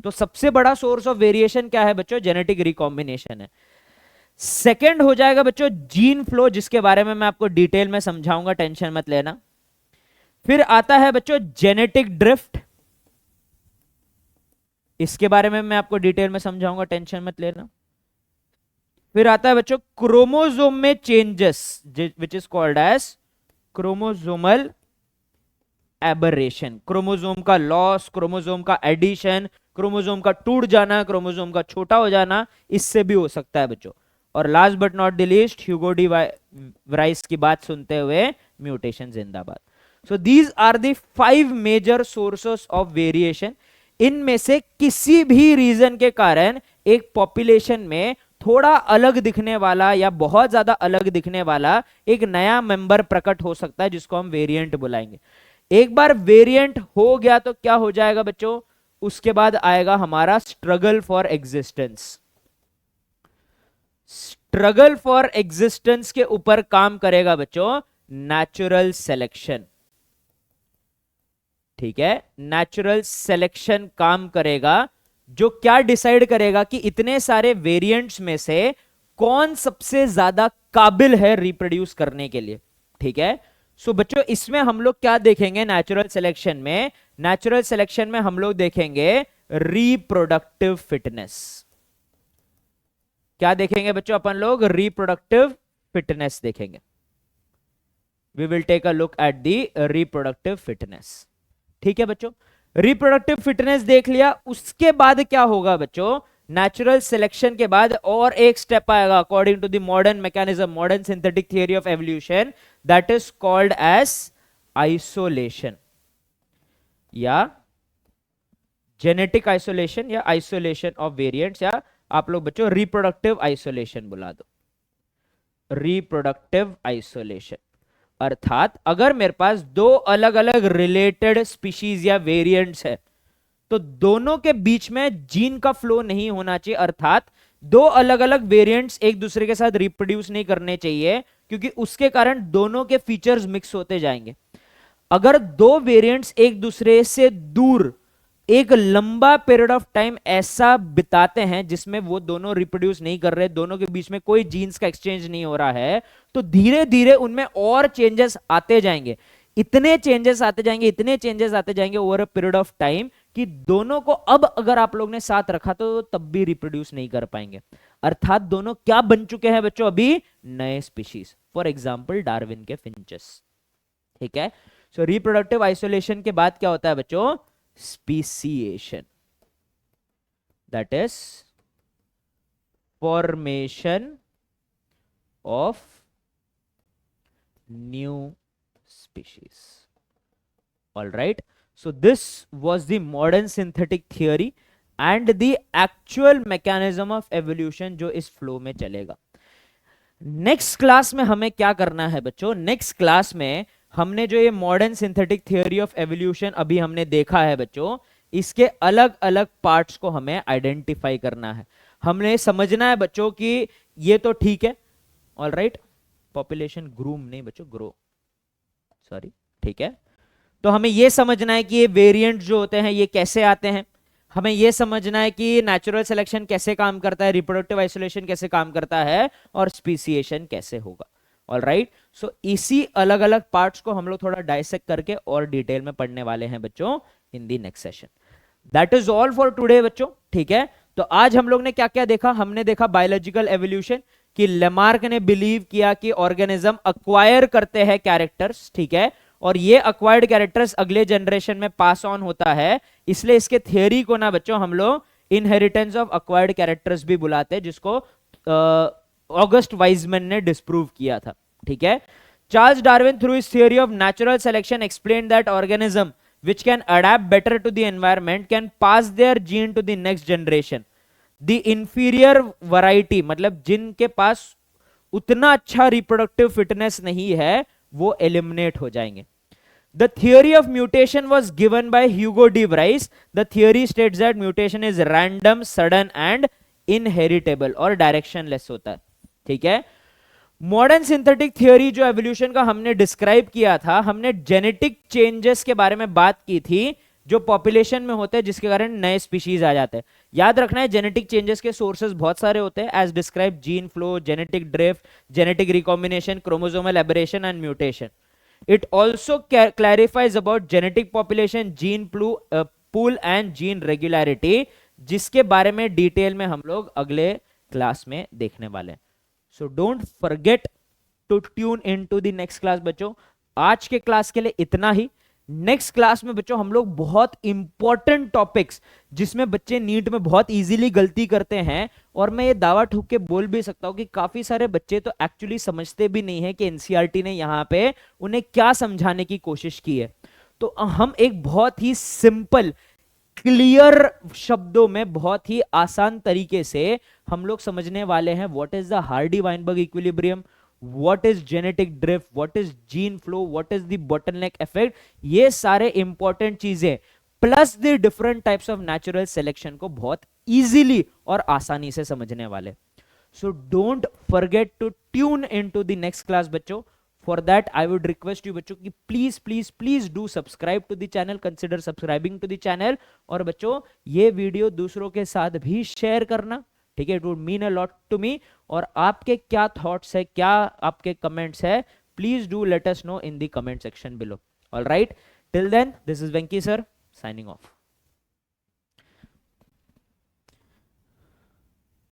तो सबसे बड़ा सोर्स ऑफ वेरिएशन क्या है बच्चों? जेनेटिक रिकॉम्बिनेशन है। सेकंड हो जाएगा बच्चों जीन फ्लो, जिसके बारे में मैं आपको डिटेल में समझाऊंगा, टेंशन मत लेना। फिर आता है बच्चों जेनेटिक ड्रिफ्ट, इसके बारे में मैं आपको डिटेल में समझाऊंगा, टेंशन मत लेना। फिर आता है बच्चों क्रोमोसोम में changes which is called as chromosomal aberration, chromosome का लॉस, क्रोमोसोम का एडिशन, क्रोमोसोम का टूट जाना, क्रोमोसोम का छोटा हो जाना, इससे भी हो सकता है बच्चों। और last but not the least Hugo de Vries की बात सुनते हुए म्यूटेशन जिंदाबाद। So these are the 5 major sources of variation. इनमें से किसी भी रीजन के कारण एक पॉपुलेशन में थोड़ा अलग दिखने वाला या बहुत ज्यादा अलग दिखने वाला एक नया मेंबर प्रकट हो सकता है, जिसको हम वेरिएंट बुलाएंगे। एक बार वेरिएंट हो गया तो क्या हो जाएगा बच्चों, उसके बाद आएगा हमारा struggle for existence. Struggle for existence के ऊपर काम करेगा बच्चों नेचुरल सिलेक्शन। ठीक है, नेचुरल सिलेक्शन काम करेगा, जो क्या डिसाइड करेगा कि इतने सारे वेरिएंट्स में से कौन सबसे ज्यादा काबिल है रिप्रोड्यूस करने के लिए। ठीक है, सो बच्चों इसमें हम लोग क्या देखेंगे नेचुरल सिलेक्शन में, नेचुरल सिलेक्शन में हम लोग देखेंगे रिप्रोडक्टिव फिटनेस। क्या देखेंगे बच्चों अपन लोग, रिप्रोडक्टिव फिटनेस देखेंगे। We will take a look at the reproductive fitness. ठीक है बच्चों, रिप्रोडक्टिव फिटनेस देख लिया, उसके बाद क्या होगा बच्चों, नेचुरल सिलेक्शन के बाद और एक स्टेप आएगा according to the modern mechanism, modern synthetic theory of evolution, that is called as isolation या जेनेटिक आइसोलेशन या आइसोलेशन ऑफ वेरिएंट्स, या आप लोग बच्चों रिप्रोडक्टिव आइसोलेशन बुला दो, रिप्रोडक्टिव आइसोलेशन। अर्थात अगर मेरे पास दो अलग अलग रिलेटेड स्पीशीज या वेरिएंट्स है तो दोनों के बीच में जीन का फ्लो नहीं होना चाहिए, अर्थात दो अलग अलग वेरिएंट्स एक दूसरे के साथ रिप्रोड्यूस नहीं करने चाहिए, क्योंकि उसके कारण दोनों के फीचर्स मिक्स होते जाएंगे। अगर दो वेरिएंट्स एक दूसरे से दूर एक लंबा पीरियड ऑफ टाइम ऐसा बिताते हैं जिसमें वो दोनों रिप्रोड्यूस नहीं कर रहे, दोनों के बीच में कोई जीन्स का एक्सचेंज नहीं हो रहा है, तो धीरे धीरे उनमें और चेंजेस आते जाएंगे, इतने चेंजेस आते जाएंगे, इतने चेंजेस आते जाएंगे over a period of time कि दोनों को अब अगर आप लोग ने साथ रखा तो तब भी रिप्रोड्यूस नहीं कर पाएंगे। अर्थात दोनों क्या बन चुके हैं बच्चों, अभी नए स्पीशीज, फॉर एग्जाम्पल डार्विन के फिंचेस। ठीक है, सो रिप्रोडक्टिव आइसोलेशन के बाद क्या होता है बच्चों, speciation, that is formation of new species. All right, so this was the modern synthetic theory and the actual mechanism of evolution जो इस फ्लो में चलेगा। नेक्स्ट क्लास में हमें क्या करना है बच्चों, नेक्स्ट क्लास में हमने जो ये modern synthetic theory of evolution अभी हमने देखा है बच्चों, इसके अलग अलग पार्ट्स को हमें आइडेंटिफाई करना है। हमने समझना है बच्चों कि ये तो ठीक है, ऑलराइट, पॉपुलेशन ग्रूम नहीं बच्चों, ग्रो, सॉरी, ठीक है। तो हमें ये समझना है कि ये वेरिएंट जो होते हैं ये कैसे आते हैं, हमें यह समझना है कि नेचुरल सिलेक्शन कैसे काम करता है, रिप्रोडक्टिव आइसोलेशन कैसे काम करता है और स्पीसिएशन कैसे होगा। ऑलराइट, सो इसी अलग अलग पार्ट्स को हम लोग थोड़ा डाइसेक्ट करके और डिटेल में पढ़ने वाले हैं बच्चों in the next session. That is all for today बच्चों। ठीक है, तो आज हम लोग ने क्या क्या देखा, हमने देखा बायोलॉजिकल एवोल्यूशन कि लेमार्क ने बिलीव किया कि ऑर्गेनिज्म अक्वायर करते हैं कैरेक्टर्स, ठीक है, और ये अक्वायर्ड कैरेक्टर्स अगले जनरेशन में पास ऑन होता है, इसलिए इसके थियरी को ना बच्चों हम लोग इनहेरिटेंस ऑफ अक्वायर्ड कैरेक्टर्स भी बुलाते हैं, जिसको ऑगस्ट वाइजमैन ने डिस्प्रूव किया था। ठीक है, Charles Darwin through his theory of natural selection explained that organism which can adapt better to the environment can pass their gene to the next generation. The inferior variety मतलब जिनके पास उतना अच्छा reproductive fitness नहीं है वो eliminate हो जाएंगे। The theory of mutation was given by Hugo de Vries. The theory states that mutation is random, sudden and inheritable और directionless होता है। ठीक है, मॉडर्न सिंथेटिक थ्योरी जो एवोल्यूशन का हमने डिस्क्राइब किया था, हमने जेनेटिक चेंजेस के बारे में बात की थी जो पॉपुलेशन में होते हैं जिसके कारण नए स्पीशीज आ जाते हैं। याद रखना है जेनेटिक चेंजेस के सोर्सेज बहुत सारे होते हैं, as describe gene flow, genetic drift, genetic recombination, chromosomal aberration and mutation. It also clarifies about genetic population, gene pool and gene regularity, जिसके बारे में डिटेल में हम लोग अगले क्लास में देखने वाले हैं। So don't forget to tune into the next class बच्चों। आज के क्लास के लिए इतना ही। नेक्स्ट क्लास में बच्चों हम लोग बहुत इंपॉर्टेंट टॉपिक्स, जिसमें बच्चे नीट में बहुत इजीली गलती करते हैं, और मैं ये दावा ठोक के बोल भी सकता हूं कि काफी सारे बच्चे तो एक्चुअली समझते भी नहीं है कि एनसीईआरटी ने यहां पे उन्हें क्या समझाने की कोशिश की है। तो हम एक बहुत ही सिंपल क्लियर शब्दों में बहुत ही आसान तरीके से हम लोग समझने वाले हैं what is the Hardy Weinberg equilibrium, what is genetic drift, what is gene flow, what is the bottleneck effect. ये सारे इंपॉर्टेंट चीजें plus the different types of natural selection को बहुत इजीली और आसानी से समझने वाले। So don't forget to tune into the next class बच्चों। For that I would request you बच्चों कि please do subscribe to the channel, consider subscribing to the channel, और बच्चों ये वीडियो दूसरों के साथ भी शेयर करना, ठीक है? It would mean a lot to me। और आपके क्या थॉट्स है, क्या आपके कमेंट्स है, please do let us know in the comment section below। All right, till then this is Venki sir signing off।